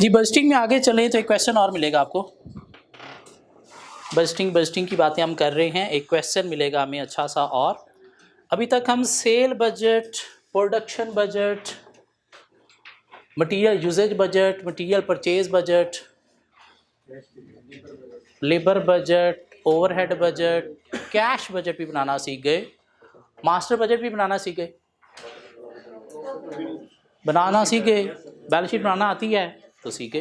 जी budgeting में आगे चले तो एक क्वेश्चन और मिलेगा आपको। बजटिंग की बातें हम कर रहे हैं, एक क्वेश्चन मिलेगा हमें अच्छा सा। और अभी तक हम sale budget, production budget, material usage budget, material purchase budget, labour budget, overhead budget, cash budget भी बनाना सीख गए, मास्टर बजट भी बनाना सीख गए। बैलेंस शीट बनाना आती है तो सीखे।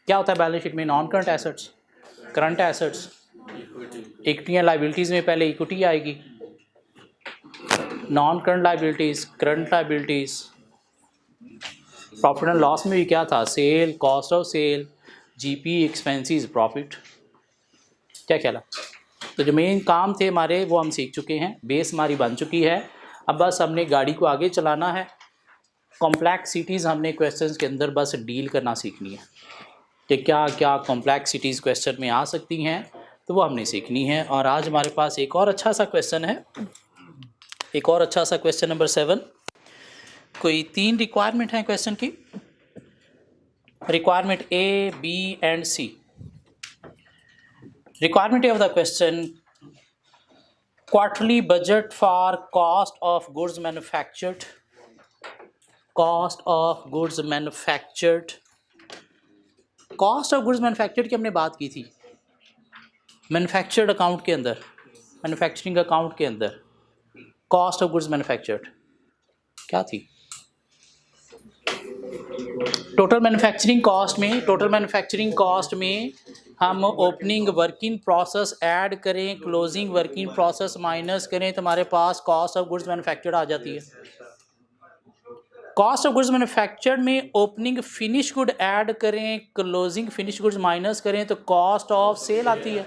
क्या होता है बैलेंस शीट में? Non current assets, current assets, equity and liabilities में पहले इक्विटी आएगी, non current liabilities, current liabilities. Profit and loss में भी क्या था? Sale, cost of sale, GP, expenses, profit. क्या ख्याल है? तो जो मेन काम थे हमारे वो हम सीख चुके हैं, बेस हमारी बन चुकी है। अब बस हमने गाड़ी को आगे चलाना है। कॉम्प्लेक्सिटीज़ हमने क्वेश्चंस के अंदर बस डील करना सीखनी है कि क्या क्या कॉम्प्लेक्सिटीज़ क्वेश्चन में आ सकती हैं, तो वो हमने सीखनी है। और आज हमारे पास एक और अच्छा सा क्वेश्चन है, एक और अच्छा सा क्वेश्चन नंबर 7। कोई 3 रिक्वायरमेंट हैं क्वेश्चन की, requirement A, B and C. Requirement of the question: quarterly budget for cost of goods manufactured, cost of goods manufactured. Cost of goods manufactured की हमने बात की थी मैन्युफैक्चर्ड अकाउंट के अंदर, मैन्युफैक्चरिंग अकाउंट के अंदर कॉस्ट ऑफ गुड्स मैन्युफैक्चर्ड क्या थी? टोटल मैन्युफैक्चरिंग कॉस्ट में हम ओपनिंग वर्किंग प्रोसेस ऐड करें, क्लोजिंग वर्किंग प्रोसेस माइनस करें तो हमारे पास कॉस्ट ऑफ गुड्स मैन्युफैक्चर्ड आ जाती है। कॉस्ट ऑफ गुड्स मैन्युफैक्चर्ड में ओपनिंग फिनिश गुड ऐड करें, क्लोजिंग फिनिश गुड्स माइनस करें तो कॉस्ट ऑफ सेल आती है।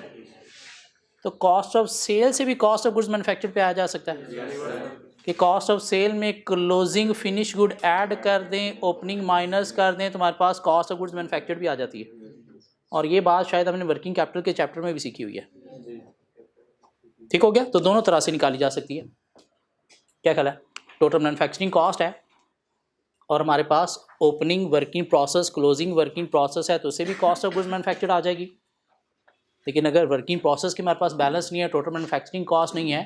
तो कॉस्ट ऑफ सेल से भी कॉस्ट ऑफ गुड्स मैन्युफैक्चर्ड पे आया जा सकता है कि कॉस्ट ऑफ सेल में क्लोजिंग फिनिश गुड ऐड कर दें, ओपनिंग माइनस कर दें तो हमारे पास कॉस्ट ऑफ गुड्स मैन्युफैक्चर्ड भी आ जाती है। और ये बात शायद हमने वर्किंग कैपिटल के चैप्टर में भी सीखी हुई है। ठीक हो गया? तो दोनों तरह से निकाली जा सकती है। क्या ख्याल है? टोटल मैन्युफैक्चरिंग कॉस्ट है और हमारे पास opening working process, closing working process है, तो उससे भी कॉस्ट ऑफ गुड्स मैन्युफैक्चर्ड आ जाएगी। लेकिन अगर वर्किंग प्रोसेस के हमारे पास बैलेंस नहीं है, टोटल मैन्युफैक्चरिंग कॉस्ट नहीं है,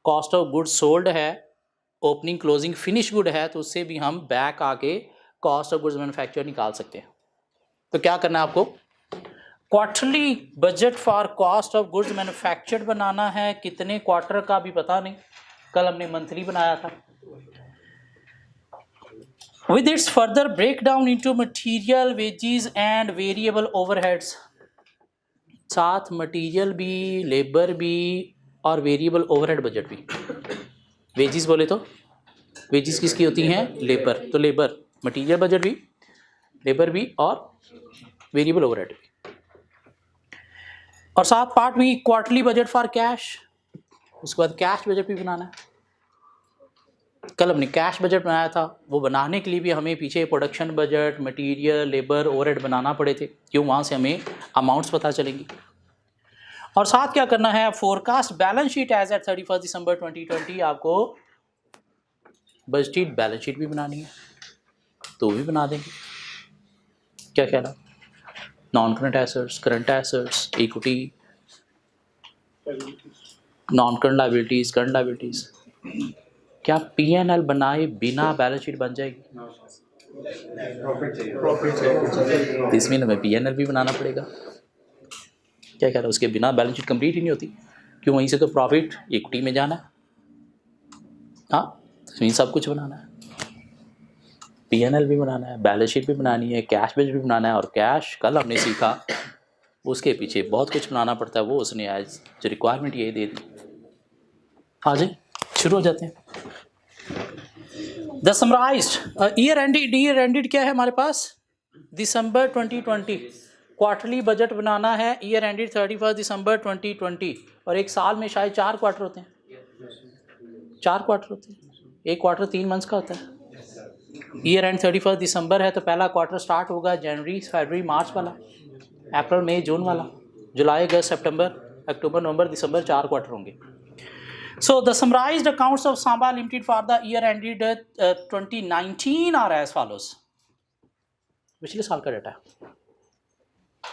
कॉस्ट ऑफ गुड्स सोल्ड है, ओपनिंग क्लोजिंग फिनिश गुड है, तो उससे भी हम बैक आके कॉस्ट ऑफ गुड्स मैन्युफैक्चर्ड निकाल सकते हैं। तो क्या करना है आपको? Quarterly budget for cost of goods manufactured बनाना है। कितने क्वार्टर का भी पता नहीं, कल हमने मंथली बनाया था। With its further breakdown into material, wages and variable overheads, साथ मटीरियल भी, लेबर भी और वेरिएबल ओवरहेड बजट भी। वेजेस बोले तो वेजेस किसकी होती हैं? लेबर। तो लेबर, मटीरियल बजट भी, लेबर भी और वेरिएबल ओवरहेड भी। और साथ पार्ट भी क्वार्टरली बजट फॉर कैश, उसके बाद कैश बजट भी बनाना है। कल हमने कैश बजट बनाया था, वो बनाने के लिए भी हमें पीछे production budget, material, labour, overhead बनाना पड़े थे, क्यों? वहाँ से हमें अमाउंट्स पता चलेंगी। और साथ क्या करना है? Forecast balance sheet as at 31 दिसंबर 2020। आपको बजटेड बैलेंस शीट भी बनानी है तो भी बना देंगे। क्या ख्याल है? Non current assets, current assets, equity, non current liabilities, current liabilities. क्या पीएनएल बनाए बिना बैलेंस शीट बन जाएगी? तो इसमें हमें पीएनएल भी बनाना पड़ेगा। क्या कह रहा है? उसके बिना बैलेंस शीट कंप्लीट ही नहीं होती, क्यों? वहीं से तो प्रॉफिट इक्विटी में जाना है। हाँ, इसमें सब कुछ बनाना है, पीएनएल भी बनाना है, बैलेंस शीट भी बनानी है, कैश बजट भी बनाना है। और कैश कल हमने सीखा, उसके पीछे बहुत कुछ बनाना पड़ता है, वो उसने आज जो रिक्वायरमेंट ये दे दी। आ जाए, शुरू हो जाते हैं। द समराइज्ड ईयर एंडेड क्या है हमारे पास? दिसंबर 2020। क्वार्टरली बजट बनाना है, ईयर एंडेड 31 दिसंबर 2020। और एक साल में शायद 4 क्वार्टर होते हैं, 4 क्वार्टर होते हैं। एक क्वार्टर 3 मंथ्स का होता है। ईयर एंड 31 दिसंबर है तो पहला क्वार्टर स्टार्ट होगा जनवरी, फरवरी, मार्च वाला, अप्रैल, मई, जून वाला, जुलाई, अगस्त, सितंबर, अक्टूबर, नवंबर, दिसंबर, 4 क्वार्टर होंगे। So the summarized accounts of Samba Limited for the year ended 2019 are as follows. पिछले साल का डाटा है,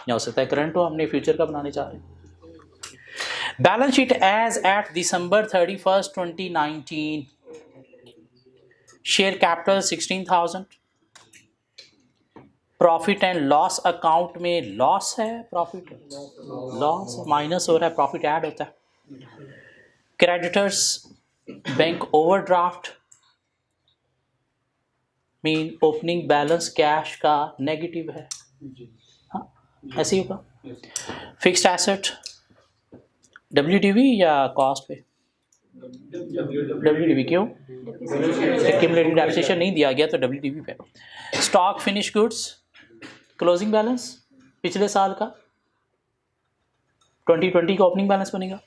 या हो सकता है करंट हो, हमने फ्यूचर का बनाने चाह रहे हैं। बैलेंस शीट एज एट दिसंबर 31st 2019, share capital 16,000, profit and loss account में लॉस है, प्रॉफिट लॉस माइनस हो रहा है, प्रॉफिट ऐड होता है। Creditors bank overdraft mean opening balance cash का नेगेटिव है, हाँ ऐसे ही होगा। फिक्स्ड एसेट WDV या कॉस्ट पे? WDV क्यों? एक्यूमुलेटेड डेप्रिसिएशन नहीं दिया गया तो WDV पे। Stock finish goods closing balance पिछले साल का 2020 का ओपनिंग बैलेंस बनेगा।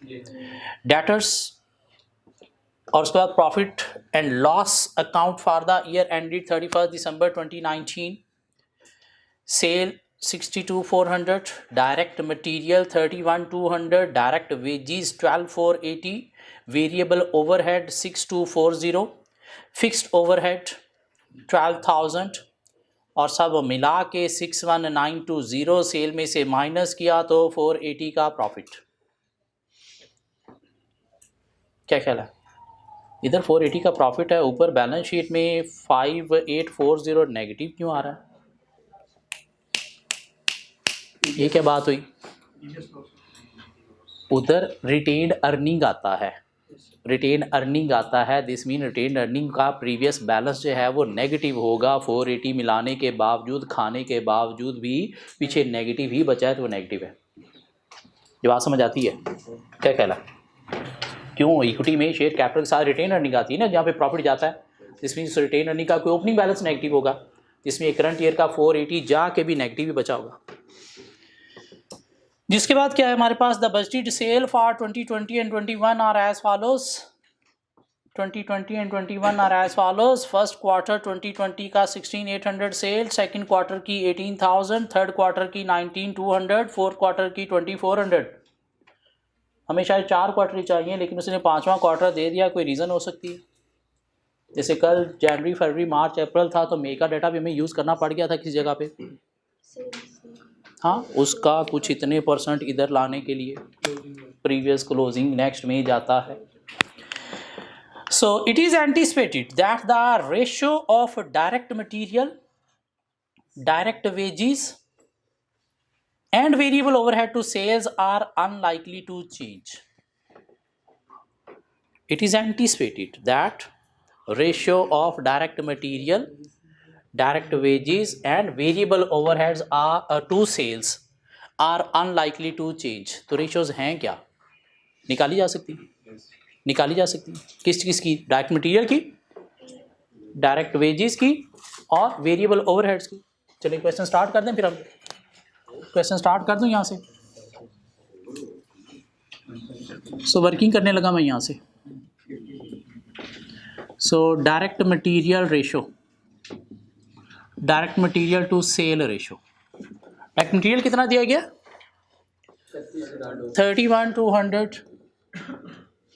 डेटर्स और उसके बाद profit and loss account for the year ended 31st December 2019, sale 62,400, direct material 31,200, direct wages 12,480, variable overhead 6,240, fixed overhead 12,000 और सब मिला के 61,920। सेल में से माइनस किया तो 480 का प्रॉफिट। क्या ख्याल है? इधर 480 का प्रॉफिट है, ऊपर बैलेंस शीट में 5840 नेगेटिव क्यों आ रहा है? ये क्या बात हुई? उधर रिटेन्ड अर्निंग आता है, रिटेन अर्निंग आता है, दिस मीन रिटेन अर्निंग का प्रीवियस बैलेंस जो है वो नेगेटिव होगा। 480 मिलाने के बावजूद, खाने के बावजूद भी पीछे नेगेटिव ही बचा है तो वो नेगेटिव है। ये बात समझ आती है? क्या कहला? क्यों इक्विटी में शेयर कैपिटल के साथ रिटेन अर्निंग आती है ना, जहाँ पे प्रॉफिट जाता है, दिस मीन रिटेन अर्निंग का कोई ओपनिंग बैलेंस नेगेटिव होगा, जिसमें करंट ईयर का 480 जाके भी नेगेटिव ही बचा होगा। जिसके बाद क्या है हमारे पास? The budgeted sale for 2020 and 21 are as follows. 2020 and 21 are as follows. First quarter 2020 का 16,800 सेल, सेकंड क्वार्टर की 18,000, थर्ड क्वार्टर की 19,200, फोर्थ क्वार्टर की 2,400। हमें शायद 4 क्वार्टर ही चाहिए, लेकिन उसने 5वां क्वार्टर दे दिया, कोई रीज़न हो सकती है। जैसे कल जनवरी, फरवरी, मार्च, अप्रैल था तो मई का डाटा भी हमें यूज़ करना पड़ गया था किसी जगह पे, हाँ उसका कुछ इतने % इधर लाने के लिए प्रीवियस क्लोजिंग नेक्स्ट में जाता है। So it is anticipated that the ratio of direct material, direct wages and variable overhead to sales are unlikely to change. It is anticipated that ratio of direct material, direct wages and variable overheads are to sales are unlikely to change। तो ratios हैं क्या? निकाली जा सकती, निकाली जा सकती। किस किस की? डायरेक्ट मटेरियल की, डायरेक्ट वेजेस की और वेरिएबल ओवरहेड्स की। चलिए क्वेश्चन स्टार्ट कर दें, फिर हम क्वेश्चन स्टार्ट कर दूं यहाँ से। सो वर्किंग करने लगा मैं यहाँ से। So direct material ratio, direct material to sale ratio. Direct material कितना दिया गया? 31,200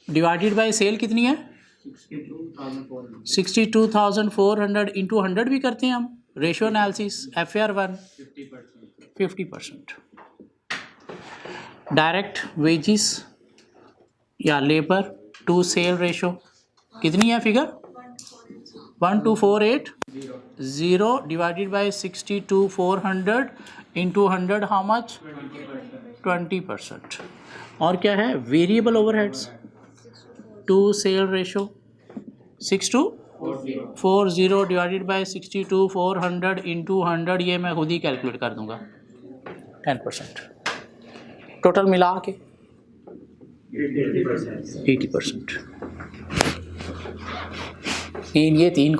डिवाइडेड बाय सेल कितनी है? 62,400 इंटू 100 भी करते हैं हम ratio analysis. FR1 50%। Direct wages या लेबर टू सेल रेशो कितनी है figure? 12480 divided by 62,400 into 100 how much? 20%। और क्या है? Variable overheads to sale ratio 6240 divided by 62,400 into 100, ये मैं खुद ही कैलकुलेट कर दूंगा, 10%। टोटल मिला के 80%। ये तीन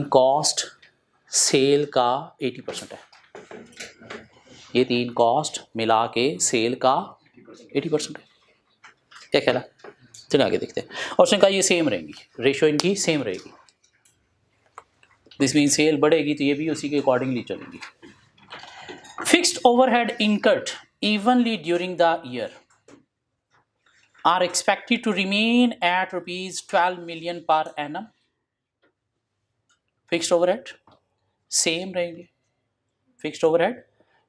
कॉस्ट सेल का 80% है। ये तीन कॉस्ट मिला के सेल का 80% है। क्या ख्याल है? चलिए आगे देखते हैं। और उसने कहा ये सेम रहेंगी, रेशो इनकी सेम रहेगी। दिस मीन सेल बढ़ेगी तो ये भी उसी के अकॉर्डिंगली चलेंगी। Fixed overhead incurred evenly during the year are expected to remain at rupees 12 million per annum. Fixed overhead same रहेंगे, फिक्स्ड ओवरहेड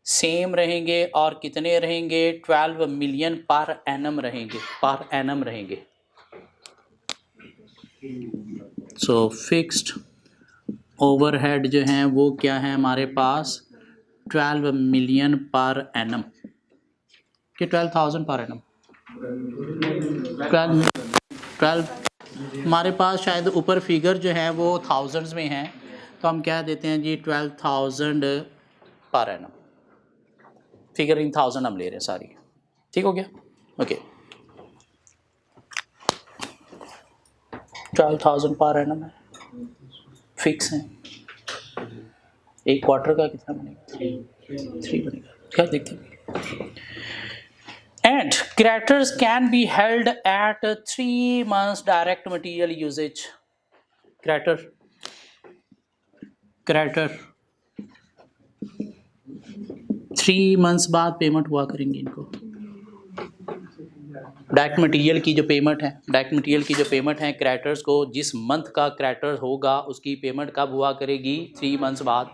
सेम रहेंगे और कितने रहेंगे 12 मिलियन पर एनम रहेंगे, पर एनम रहेंगे। सो फिक्स्ड ओवरहेड जो हैं वो क्या है हमारे पास 12 मिलियन पर एनम कि 12,000 पर एनम 12 हमारे पास शायद ऊपर फिगर जो है वो थाउजेंड्स में है, तो हम क्या देते हैं जी 12,000 per annum, figure in thousand हम ले रहे हैं सारी, ठीक हो गया। ओके 12,000 पर एनम है, फिक्स है। एक क्वार्टर का कितना बनेगा 3 बनेगा, क्या देखते हैं। And creditors can be held at 3 months direct material usage. Creditor 3 months बाद पेमेंट हुआ करेंगे इनको। डायरेक्ट मटेरियल की जो पेमेंट है, डायरेक्ट मटेरियल की जो पेमेंट है क्रेडिटर्स को, जिस मंथ का क्रेडिटर होगा उसकी पेमेंट कब हुआ करेगी 3 months बाद।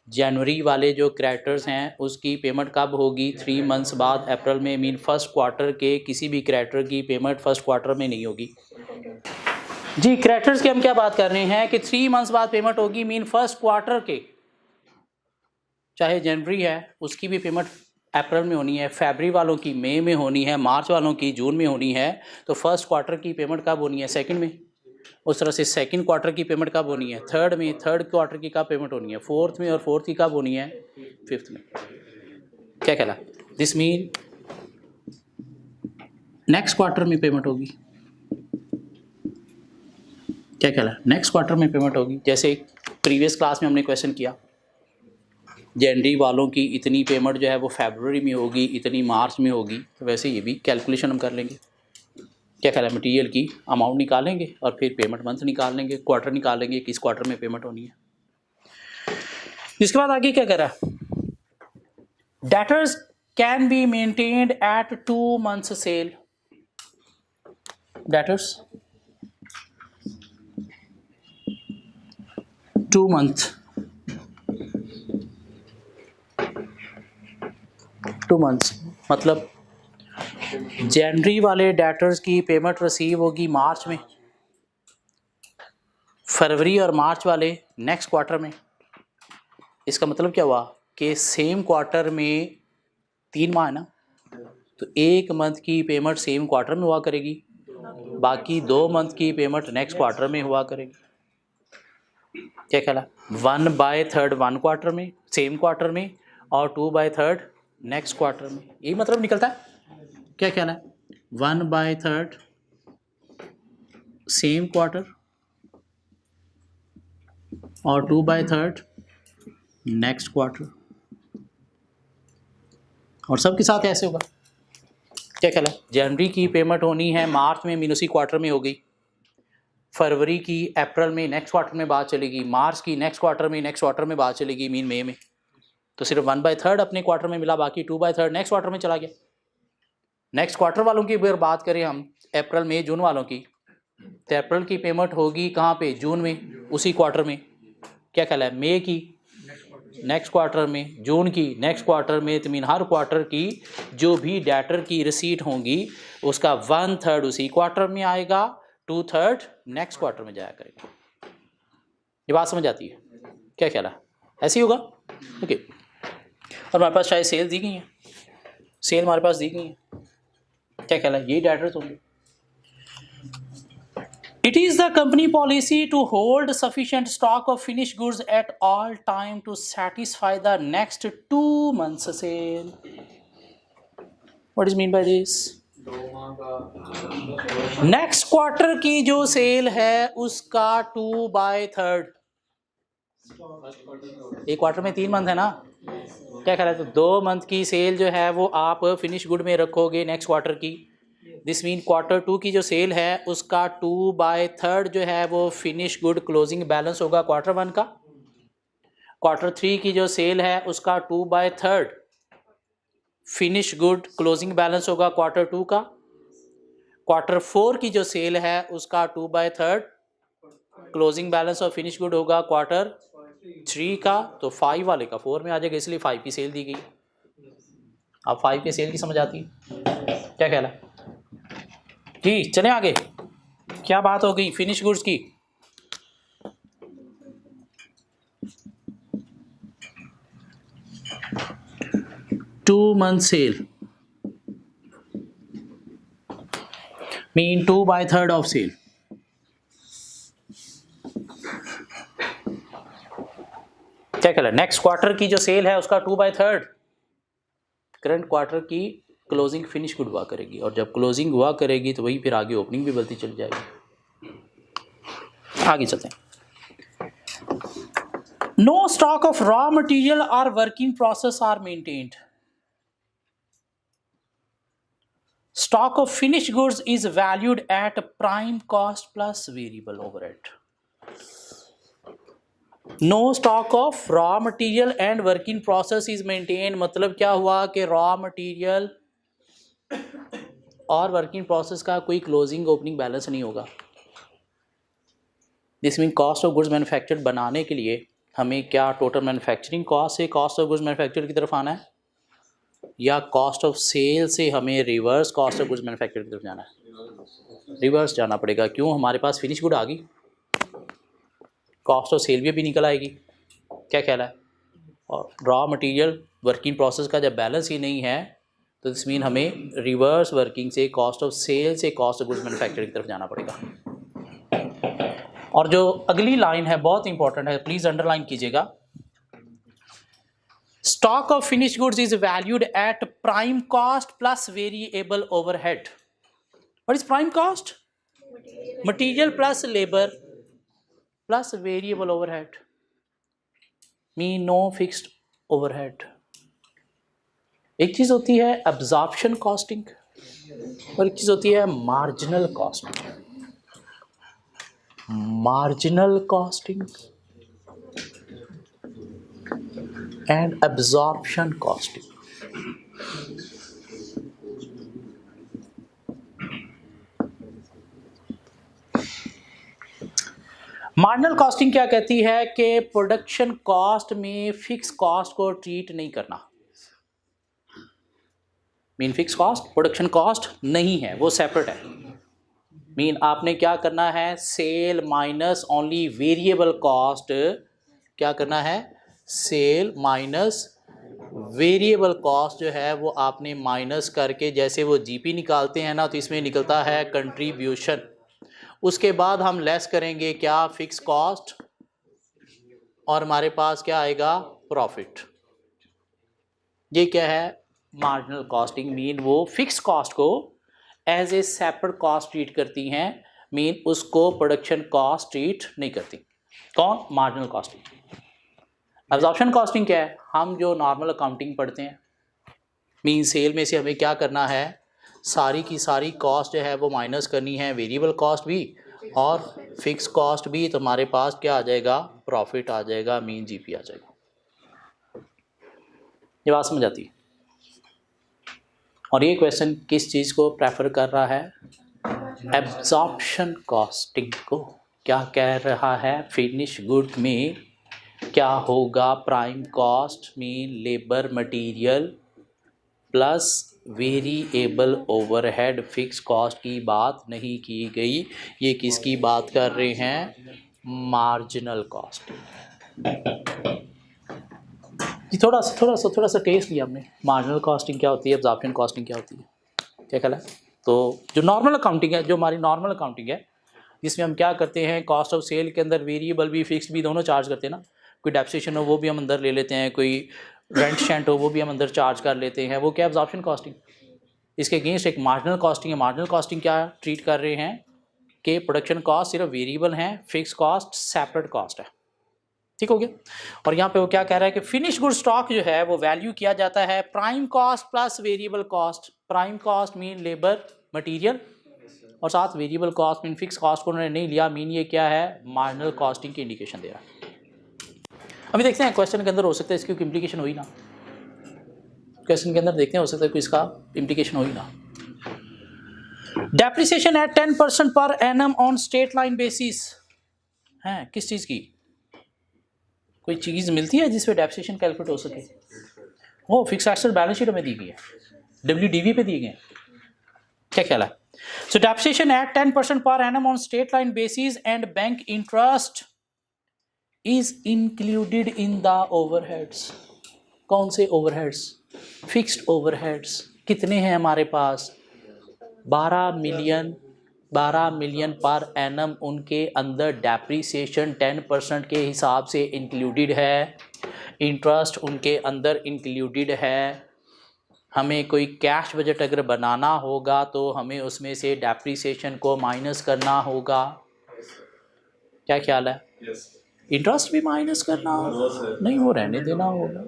जनवरी वाले जो क्रेडिटर्स हैं उसकी पेमेंट कब होगी 3 months बाद, अप्रैल में। मीन फर्स्ट क्वार्टर के किसी भी क्रेडिटर की पेमेंट फर्स्ट क्वार्टर में नहीं होगी जी। क्रेडिटर्स की हम क्या बात कर रहे हैं कि 3 months बाद पेमेंट होगी, मीन फर्स्ट क्वार्टर के, चाहे जनवरी है उसकी भी पेमेंट अप्रैल में होनी है, फरवरी वालों की मई में होनी है, मार्च वालों की जून में होनी है। तो फर्स्ट क्वार्टर की पेमेंट कब होनी है सेकंड में, उस तरह से सेकंड क्वार्टर की पेमेंट कब होनी है थर्ड में, थर्ड क्वार्टर की कब पेमेंट होनी है फोर्थ में, और फोर्थ की कब होनी है फिफ्थ में। क्या कहला दिस मीन नेक्स्ट क्वार्टर में पेमेंट होगी। क्या कहला नेक्स्ट क्वार्टर में पेमेंट होगी। जैसे प्रीवियस क्लास में हमने क्वेश्चन किया जनवरी वालों की इतनी पेमेंट जो है वो फरवरी में होगी, इतनी मार्च में होगी, तो वैसे ये भी कैलकुलेशन हम कर लेंगे। क्या कहला मटेरियल की अमाउंट निकालेंगे और फिर पेमेंट मंथ निकाल लेंगे, क्वार्टर निकाल लेंगे किस क्वार्टर में पेमेंट होनी है। इसके बाद आगे क्या कह रहा है, debtors can be maintained at 2 months sale. Debtors 2 month 2 months मतलब जनवरी वाले डेटर्स की पेमेंट रिसीव होगी मार्च में, फरवरी और मार्च वाले नेक्स्ट क्वार्टर में। इसका मतलब क्या हुआ कि सेम क्वार्टर में 3 माह है ना, तो 1 month की पेमेंट सेम क्वार्टर में हुआ करेगी, बाकी 2 month की पेमेंट नेक्स्ट क्वार्टर में हुआ करेगी। क्या कहला 1/3 1 क्वार्टर में सेम क्वार्टर में, और 2/3 नेक्स्ट क्वार्टर में। यही मतलब निकलता है। क्या कहना है 1/3 सेम क्वार्टर और 2/3 नेक्स्ट क्वार्टर, और सबके साथ ऐसे होगा। क्या कहला जनवरी की पेमेंट होनी है मार्च में, मीन उसी क्वार्टर में हो गई, फरवरी की अप्रैल में नेक्स्ट क्वार्टर में बात चलेगी, मार्च की नेक्स्ट क्वार्टर में नेक्स्ट क्वार्टर में बात चलेगी, मीन मई में। तो सिर्फ 1/3 अपने क्वार्टर में मिला, बाकी 2/3 नेक्स्ट क्वार्टर में चला गया। नेक्स्ट क्वार्टर वालों की अगर बात करें हम अप्रैल मई जून वालों की, तो अप्रैल की पेमेंट होगी कहाँ पे जून में उसी क्वार्टर में। क्या कहला है मई की नेक्स्ट क्वार्टर में, जून की नेक्स्ट क्वार्टर में, तो मीन हर क्वार्टर की जो भी डेटर की रिसीट होंगी उसका 1/3 उसी क्वार्टर में आएगा, 2/3 नेक्स्ट क्वार्टर में जाया करेगा। ये बात समझ आती है। क्या कहला ऐसे ही होगा। ओके और हमारे पास शायद सेल दी गई है, सेल हमारे पास दी गई है। क्या कहला यही डेटर्स होंगे। It is the company policy to hold sufficient stock of finished goods at all time to satisfy the next 2 months sale. What is mean by this? Next quarter की जो सेल है उसका 2/3, एक क्वार्टर में 3 month है ना। क्या कह रहा है तो 2 month की सेल जो है वो आप फिनिश गुड में रखोगे नेक्स्ट क्वार्टर की। दिस मीन क्वार्टर 2 की जो सेल है उसका 2/3 जो है वो फिनिश गुड क्लोजिंग बैलेंस होगा क्वार्टर 1 का। क्वार्टर 3 की जो सेल है उसका 2/3 फिनिश गुड क्लोजिंग बैलेंस होगा क्वार्टर 2 का। क्वार्टर 4 की जो सेल है उसका 2/3 क्लोजिंग बैलेंस और फिनिश गुड होगा क्वार्टर 3 का, तो 5 वाले का 4 में आ जाएगा, इसलिए 5 की सेल दी गई। अब 5 की सेल की समझ आती है, क्या ख्याल है जी? चलें आगे, क्या बात हो गई फिनिश गुड्स की? Two month sale mean 2/3 of sale. क्या ख्याल है? नेक्स्ट क्वार्टर की जो सेल है उसका 2/3 करंट क्वार्टर की क्लोजिंग फिनिश गुड हुआ करेगी, और जब क्लोजिंग हुआ करेगी तो वही फिर आगे ओपनिंग भी बढ़ती चली जाएगी। आगे चलते हैं। No stock of raw material और working process are maintained. Stock of finished goods is valued at prime cost plus variable overhead. No stock of raw material and work in process is maintained। मतलब क्या हुआ कि raw material और working process का कोई closing opening balance नहीं होगा। This mean cost of goods manufactured बनाने के लिए हमें क्या टोटल मैन्युफैक्चरिंग कॉस्ट से कॉस्ट ऑफ गुड्स मैन्युफैक्चर्ड की तरफ आना है, या कॉस्ट ऑफ सेल से हमें reverse cost of goods manufactured की तरफ जाना है? रिवर्स जाना पड़ेगा। क्यों? हमारे पास फिनिश गुड आ गई, कॉस्ट ऑफ सेल भी अभी निकल आएगी। क्या ख्याल है? और रॉ मटेरियल वर्किंग प्रोसेस का जब बैलेंस ही नहीं है तो दिस मीन हमें रिवर्स वर्किंग से कॉस्ट ऑफ सेल से कॉस्ट ऑफ गुड्स मैन्युफैक्चर्ड की तरफ जाना पड़ेगा। और जो अगली लाइन है बहुत इंपॉर्टेंट है, प्लीज अंडरलाइन कीजिएगा। Stock of finished goods is valued at prime cost plus variable overhead. What is prime cost? Material plus labor plus variable overhead. Mean no fixed overhead. एक चीज होती है absorption costing और एक चीज होती है marginal costing. Marginal costing and absorption costing. Marginal costing क्या कहती है कि प्रोडक्शन कॉस्ट में फिक्स कॉस्ट को ट्रीट नहीं करना। Mean fix cost production cost नहीं है, वो सेपरेट है। मीन आपने क्या करना है, sale minus only variable cost. क्या करना है? सेल माइनस वेरिएबल कॉस्ट जो है वो आपने माइनस करके, जैसे वो जीपी निकालते हैं ना, तो इसमें निकलता है कंट्रीब्यूशन। उसके बाद हम लेस करेंगे क्या? फिक्स कॉस्ट, और हमारे पास क्या आएगा? प्रॉफिट। ये क्या है? Marginal costing. मीन वो फिक्स कॉस्ट को as a separate cost treat करती हैं, मीन उसको प्रोडक्शन कॉस्ट ट्रीट नहीं करती। कौन? Marginal costing. एब्जॉर्प्शन कॉस्टिंग क्या है? हम जो नॉर्मल अकाउंटिंग पढ़ते हैं, मीन सेल में से हमें क्या करना है, सारी की सारी कॉस्ट जो है वो माइनस करनी है, वेरिएबल कॉस्ट भी और फिक्स कॉस्ट भी, तो हमारे पास क्या आ जाएगा? प्रॉफिट आ जाएगा, मीन जीपी आ जाएगा। ये बात समझ आती है? और ये क्वेश्चन किस चीज़ को प्रेफर कर रहा है? एब्जॉर्प्शन कॉस्टिंग को। क्या कह रहा है? फिनिश गुड में क्या होगा? Prime cost mean labour material plus variable overhead, fix cost की बात नहीं की गई। ये किसकी बात कर रहे हैं? Marginal cost. थोड़ा सा टेस्ट लिया हमने। मार्जिनल कॉस्टिंग क्या होती है, एब्जॉर्प्शन कॉस्टिंग क्या होती है, क्या ख्याल है? तो जो नॉर्मल अकाउंटिंग है, जो हमारी नॉर्मल अकाउंटिंग है, जिसमें हम क्या करते हैं, कॉस्ट ऑफ सेल के अंदर वेरिएबल भी फिक्स्ड भी दोनों चार्ज करते हैं ना। कोई डेप्रिसिएशन हो वो भी हम अंदर ले लेते हैं, कोई रेंट शेंट हो वो भी हम अंदर चार्ज कर लेते हैं। वो क्या? Absorption costing. इसके अगेंस्ट एक मार्जिनल कॉस्टिंग है। मार्जिनल कॉस्टिंग क्या ट्रीट कर रहे हैं कि प्रोडक्शन कॉस्ट सिर्फ वेरिएबल हैं, फिक्स कॉस्ट सेपरेट कॉस्ट है। ठीक हो गया? और यहाँ पे वो क्या कह रहा है कि फिनिश गुड स्टॉक जो है वो वैल्यू किया जाता है prime cost plus variable cost. Prime cost mean labour material, और साथ variable cost mean fix cost को उन्होंने नहीं लिया, मीन ये क्या है? मार्जिनल कॉस्टिंग की इंडिकेशन दे रहा है। अभी देखते हैं क्वेश्चन के अंदर हो सकता है इसकी इम्प्लीकेशन हुई ना। क्वेश्चन के अंदर देखते हैं, हो सकता है कोई इसका इम्प्लीकेशन हुई ना। Depreciation eight 10% per annum on straight line basis है किस चीज़ की? कोई चीज़ मिलती है जिस पे डेप्रिसिएशन कैलकुलेट हो सके? वो फिक्स एसेट बैलेंस शीट में दी गई है, WDV पे दिए गए हैं। क्या ख्याल है? सो depreciation eight 10% per annum on state line basis and bank interest is included in the overheads. कौन से ओवरहेड्स? Fixed overheads. कितने हैं हमारे पास? 12 मिलियन पर एनम उनके अंदर डेप्रिसिएशन 10% के हिसाब से इंक्लूडेड है, इंटरेस्ट उनके अंदर इंक्लूडेड है। हमें कोई कैश बजट अगर बनाना होगा तो हमें उसमें से डेप्रिसिएशन को माइनस करना होगा। क्या ख्याल है? इंटरेस्ट भी माइनस करना नहीं, वो रहने देना होगा,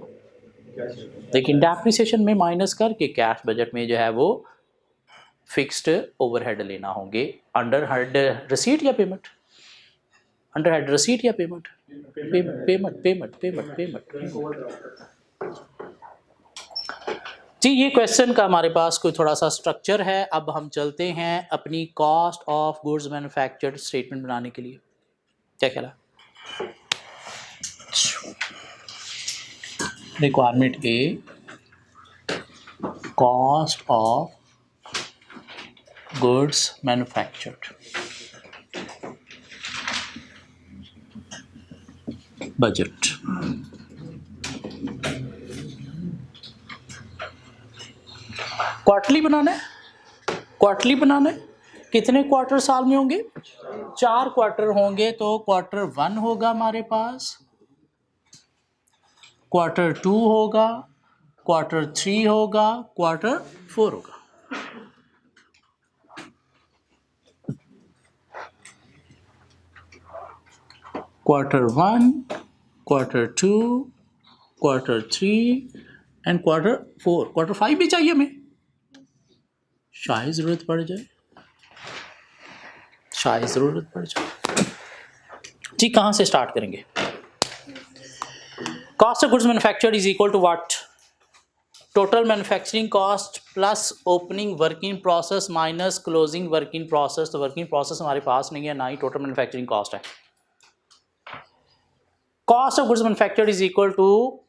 लेकिन डेप्रिसिएशन में माइनस करके कैश बजट में जो है वो फिक्स्ड ओवरहेड लेना होंगे। अंडर हेड रिसीट या पेमेंट? अंडर हेड रिसीट या पेमेंट? पेमेंट। जी, ये क्वेश्चन का हमारे पास कोई थोड़ा सा स्ट्रक्चर है। अब हम चलते हैं अपनी cost of goods manufactured statement बनाने के लिए। क्या ख्याल है? Requirement A, cost of goods manufactured, budget. Quarterly बनाना है, क्वार्टरली बनाना है। कितने क्वार्टर साल में होंगे? 4 क्वार्टर होंगे। तो क्वार्टर 1 होगा हमारे पास, क्वार्टर 2 होगा, क्वार्टर 3 होगा, क्वार्टर 4 होगा। Quarter 1, quarter 2, quarter 3 and quarter 4। Quarter 5 भी चाहिए हमें, शायद ज़रूरत पड़ जाए, शायद ज़रूरत पड़ जाए। जी, कहाँ से स्टार्ट करेंगे? Cost of goods manufactured is equal to what? Total manufacturing cost plus opening working process minus closing working process. तो वर्किंग प्रोसेस हमारे पास नहीं है, ना ही टोटल मैन्युफैक्चरिंग कॉस्ट है। Cost of goods manufactured is equal to,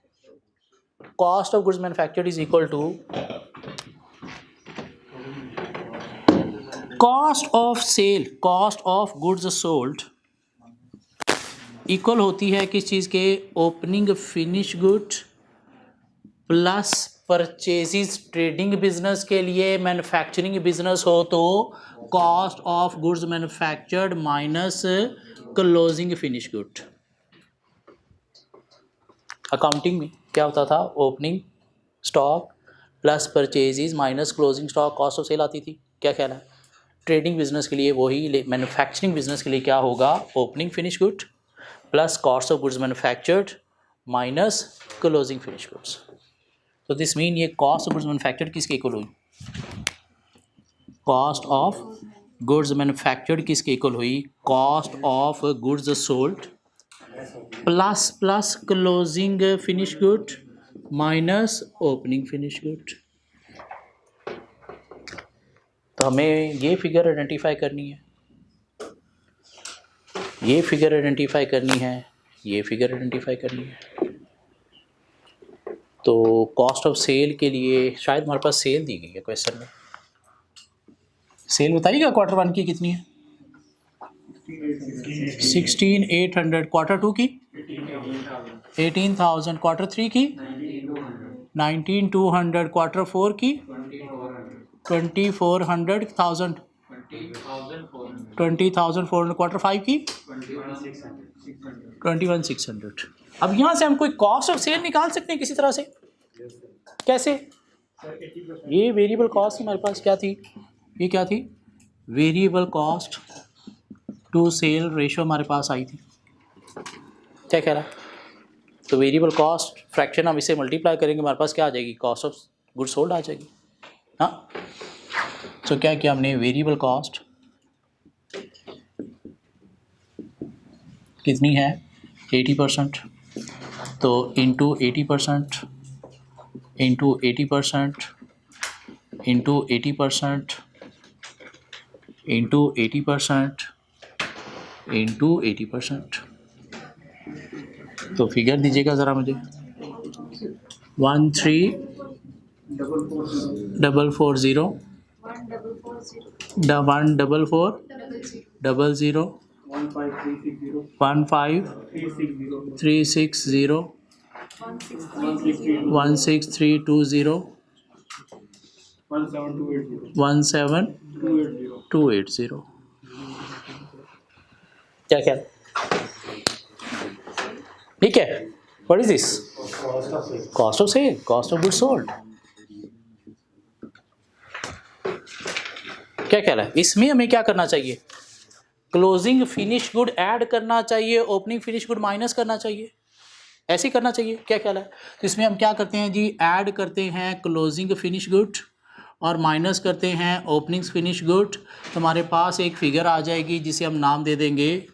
cost of goods manufactured is equal to cost of sale, cost of goods sold equal होती है किस चीज़ के? Opening finish good plus purchases. Trading business के लिए, manufacturing business हो तो cost of goods manufactured minus closing finish good. Accounting में क्या होता था? Opening stock plus purchases minus closing stock, cost of sale आती थी। क्या ख्याल है? ट्रेडिंग बिजनेस के लिए वही, मैन्युफैक्चरिंग बिजनेस के लिए क्या होगा? Opening finish good plus cost of goods manufactured minus closing finish goods. तो दिस मीन ये कॉस्ट ऑफ गुड्स मैन्युफैक्चर्ड किसके इक्वल हुई? कॉस्ट ऑफ गुड्स मैन्युफैक्चर्ड किसके इक्वल हुई? Cost of goods sold plus closing finish good minus opening finish good. तो हमें ये figure identify करनी है, ये फिगर आइडेंटिफाई करनी है, ये फिगर आइडेंटिफाई करनी है। तो कॉस्ट ऑफ सेल के लिए शायद हमारे पास सेल दी गई है क्वेश्चन में। सेल बताइएगा क्वार्टर 1 की कितनी है? 16,800। क्वार्टर 2 की 18,000। क्वार्टर 3 की 19,200। क्वार्टर 4 की 2,400,000। 20,400। क्वार्टर 5 की 21,600। अब यहाँ से हम कोई कॉस्ट ऑफ सेल निकाल सकते हैं किसी तरह से? कैसे? ये वेरिएबल कॉस्ट हमारे पास क्या थी? ये क्या थी? Variable cost to sale ratio हमारे पास आई थी। क्या कह रहा है? तो वेरिएबल कॉस्ट फ्रैक्शन हम इसे मल्टीप्लाई करेंगे, हमारे पास क्या आ जाएगी? कॉस्ट ऑफ गुड्स सोल्ड आ जाएगी। हाँ, तो क्या किया हमने? वेरिएबल कॉस्ट कितनी है? 80%। तो into 80% into 80% into 80% into 80% into 80%। तो फिगर दीजिएगा ज़रा मुझे। 13,440 14400 15360 16320 17280 क्या क्या ठीक है। What is this? Cost of sale, cost of good sold. क्या कह रहा है इसमें? हमें क्या करना चाहिए? क्लोजिंग फिनिश गुड ऐड करना चाहिए, ओपनिंग फिनिश गुड माइनस करना चाहिए, ऐसे ही करना चाहिए। क्या ख्याल है? तो इसमें हम क्या करते हैं जी, ऐड करते हैं क्लोजिंग फिनिश गुड और माइनस करते हैं ओपनिंग फिनिश गुड। तो हमारे पास एक फिगर आ जाएगी जिसे हम नाम दे देंगे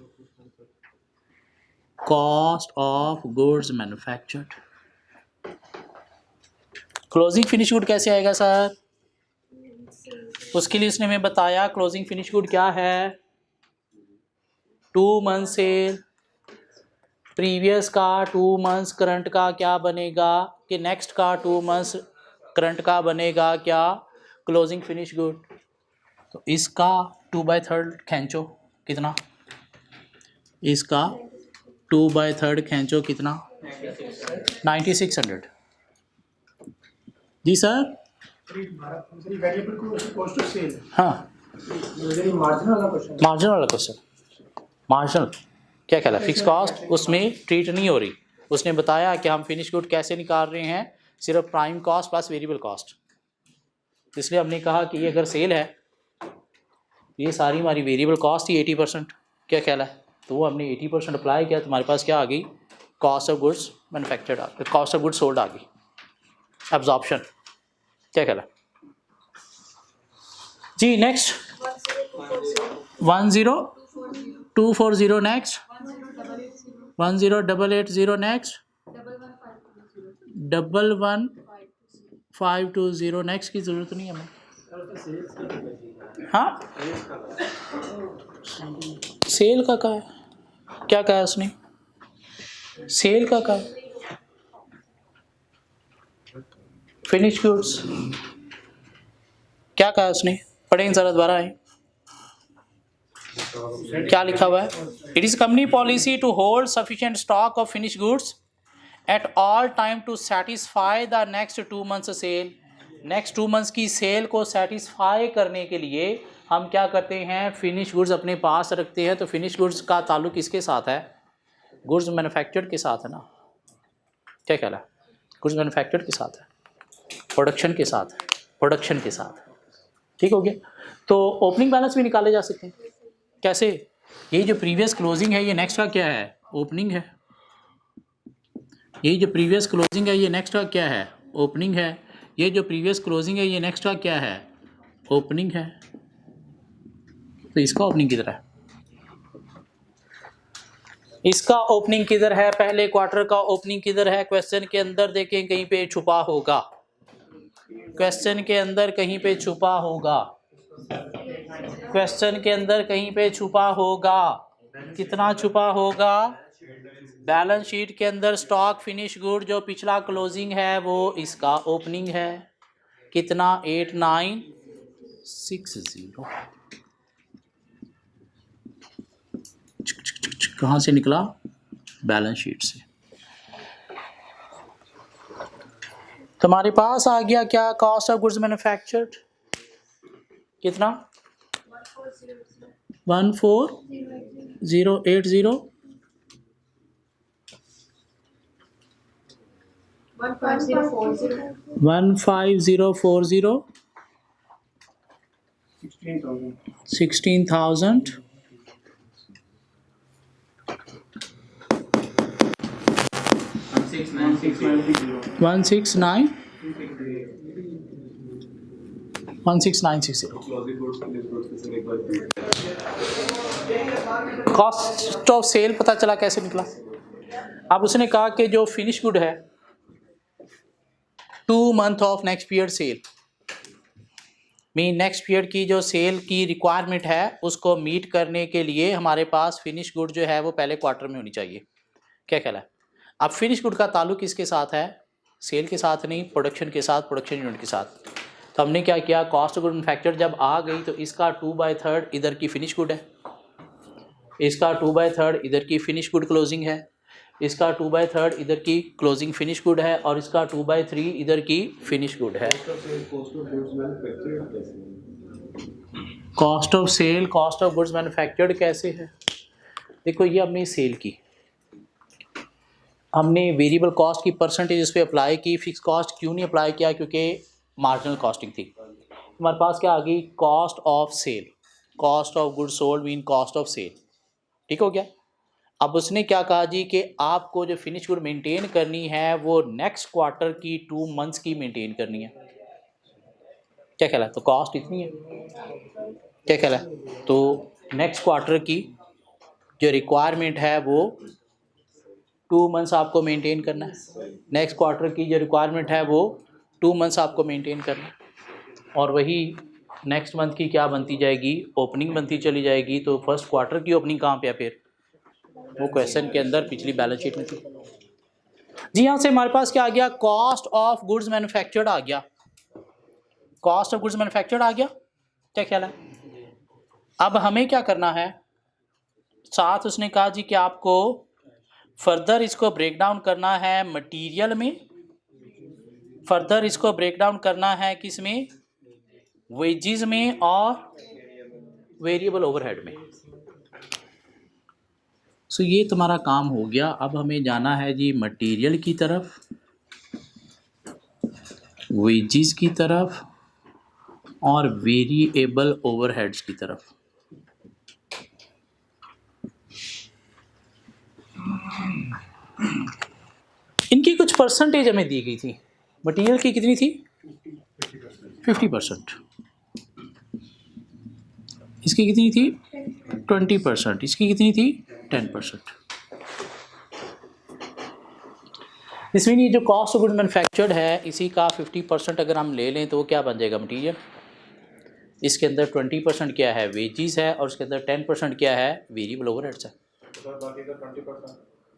cost of goods manufactured. Closing finish good कैसे आएगा सर? उसके लिए उसने हमें बताया क्लोजिंग फिनिश गुड क्या है। 2 मंथ सेल, प्रीवियस का 2 मंथ्स करंट का क्या बनेगा कि नेक्स्ट का 2 मंथ्स करंट का बनेगा क्या क्लोजिंग फिनिश गुड। तो इसका 2/3 खींचो कितना, इसका 2/3 खींचो कितना 9600 जी सर। हाँ मार्जिनल वाला क्वेश्चन, मार्जिनल क्या कहला फिक्स कॉस्ट उसमें ट्रीट नहीं हो रही। उसने बताया कि हम फिनिश गुड कैसे निकाल रहे हैं, सिर्फ prime cost plus variable cost. इसलिए हमने कहा कि ये अगर सेल है ये सारी हमारी वेरिएबल कॉस्ट ही 80%। क्या कहला है? तो वो हमने 80% अप्लाई किया तो हमारे पास क्या आ गई, कॉस्ट ऑफ गुड्स मैन्युफैक्चर्ड आ गई, कॉस्ट ऑफ गुड्स सोल्ड आ गई, एब्जॉर्प्शन। क्या कहला जी। नेक्स्ट 10240 नेक्स्ट 10880 नेक्स्ट 11520 नेक्स्ट की जरूरत नहीं है हमें। हाँ सेल का क्या है, क्या कहा उसने? सेल का क्या है? फिनिश गुड्स क्या कहा उसने? पढ़ेंगे जरा दोबारा है क्या लिखा हुआ है। It is company policy to hold sufficient stock of finish goods at all time to satisfy the next 2 months sale. Next 2 months की सेल को सेटिस्फाई करने के लिए हम क्या करते हैं, फिनिश गुड्स अपने पास रखते हैं। तो फिनिश गुड्स का ताल्लुक किसके साथ है? गुड्स मैन्युफैक्चर्ड के साथ है ना। क्या कहला है? गुड्स मैन्युफैक्चर्ड के साथ है, प्रोडक्शन के साथ, प्रोडक्शन के साथ। ठीक हो गया। तो ओपनिंग बैलेंस भी निकाले जा सकते हैं। कैसे? ये जो प्रीवियस क्लोजिंग है ये नेक्स्ट का क्या है, ओपनिंग है। ये जो प्रीवियस क्लोजिंग है ये नेक्स्ट का क्या है, ओपनिंग है। ये जो प्रीवियस क्लोजिंग है ये नेक्स्ट का क्या है, ओपनिंग है। तो इसका ओपनिंग किधर है? इसका ओपनिंग किधर है? पहले क्वार्टर का ओपनिंग किधर है? क्वेश्चन के अंदर देखें कहीं पे छुपा होगा, क्वेश्चन के अंदर कहीं पे छुपा होगा, क्वेश्चन के अंदर कहीं पे छुपा होगा। कितना छुपा होगा? बैलेंस शीट के अंदर स्टॉक फिनिश गुड जो पिछला क्लोजिंग है वो इसका ओपनिंग है। कितना? 8960। कहाँ से निकला? बैलेंस शीट से। तुम्हारे पास आ गया क्या, कॉस्ट ऑफ गुड्स मैन्युफैक्चर्ड कितना 14080 15040 16,000 16960 कॉस्ट ऑफ सेल पता चला कैसे निकला। अब उसने कहा कि जो फिनिश गुड है 2 month of next period sale, mean next period की जो सेल की रिक्वायरमेंट है उसको मीट करने के लिए हमारे पास फिनिश गुड जो है वो पहले क्वार्टर में होनी चाहिए। क्या ख्याल है? अब फिनिश गुड का ताल्लुक किसके साथ है? सेल के साथ नहीं, प्रोडक्शन के साथ, प्रोडक्शन यूनिट के साथ। तो हमने क्या किया, कॉस्ट ऑफ गुड मैन्युफैक्चर जब आ गई तो इसका 2/3 इधर की फिनिश गुड है, इसका 2/3 इधर की फिनिश गुड क्लोजिंग है, इसका 2/3 इधर की क्लोजिंग फिनिश गुड है, और इसका 2/3 इधर की फिनिश गुड है। Cost of sale, cost of goods manufactured कैसे है? देखो ये हमने सेल की, हमने वेरिएबल कॉस्ट की परसेंटेज इस पे अप्लाई की, फिक्स कॉस्ट क्यों नहीं अप्लाई किया? क्योंकि मार्जिनल कॉस्टिंग थी। हमारे पास क्या आ गई? Cost of sale, cost of good sold mean cost of sale. ठीक हो गया? अब उसने क्या कहा जी कि आपको जो फिनिश गुड मेंटेन करनी है वो नेक्स्ट क्वार्टर की 2 मंथ्स की मेंटेन करनी है। क्या ख्याल है? तो कॉस्ट इतनी है। क्या ख्याल है? तो नेक्स्ट क्वार्टर की जो रिक्वायरमेंट है वो 2 मंथ्स आपको मेंटेन करना है। नेक्स्ट क्वार्टर की जो रिक्वायरमेंट है वो 2 मंथ्स आपको मेंटेन करना है, और वही नेक्स्ट मंथ की क्या बनती जाएगी? ओपनिंग बनती चली जाएगी। तो फर्स्ट क्वार्टर की ओपनिंग कहाँ पे है फिर? वो क्वेश्चन के अंदर पिछली बैलेंस शीट में थी जी। यहाँ से हमारे पास क्या आ गया? कॉस्ट ऑफ गुड्स मैन्युफैक्चर्ड आ गया, कॉस्ट ऑफ गुड्स मैन्युफैक्चर्ड आ गया। क्या ख्याल है? अब हमें क्या करना है? साथ उसने कहा जी कि आपको फर्दर इसको ब्रेक डाउन करना है मटेरियल में, फर्दर इसको ब्रेक डाउन करना है किस में? वेजेस में और वेरिएबल ओवरहेड में। सो ये तुम्हारा काम हो गया। अब हमें जाना है जी मटेरियल की तरफ, वेजेस की तरफ और वेरिएबल ओवरहेड्स की तरफ। इनकी कुछ परसेंटेज हमें दी गई थी। मटेरियल की कितनी थी? 50%। इसकी कितनी थी? 20%। इसकी कितनी थी? 10%। इसमें ये जो कॉस्ट ऑफ गुड मैन्युफैक्चर्ड है इसी का 50% अगर हम ले लें तो वो क्या बन जाएगा? मटेरियल। इसके अंदर 20% क्या है? वेजेस है, और उसके अंदर 10% क्या है? वेरिएबल ओवरहेड्स है।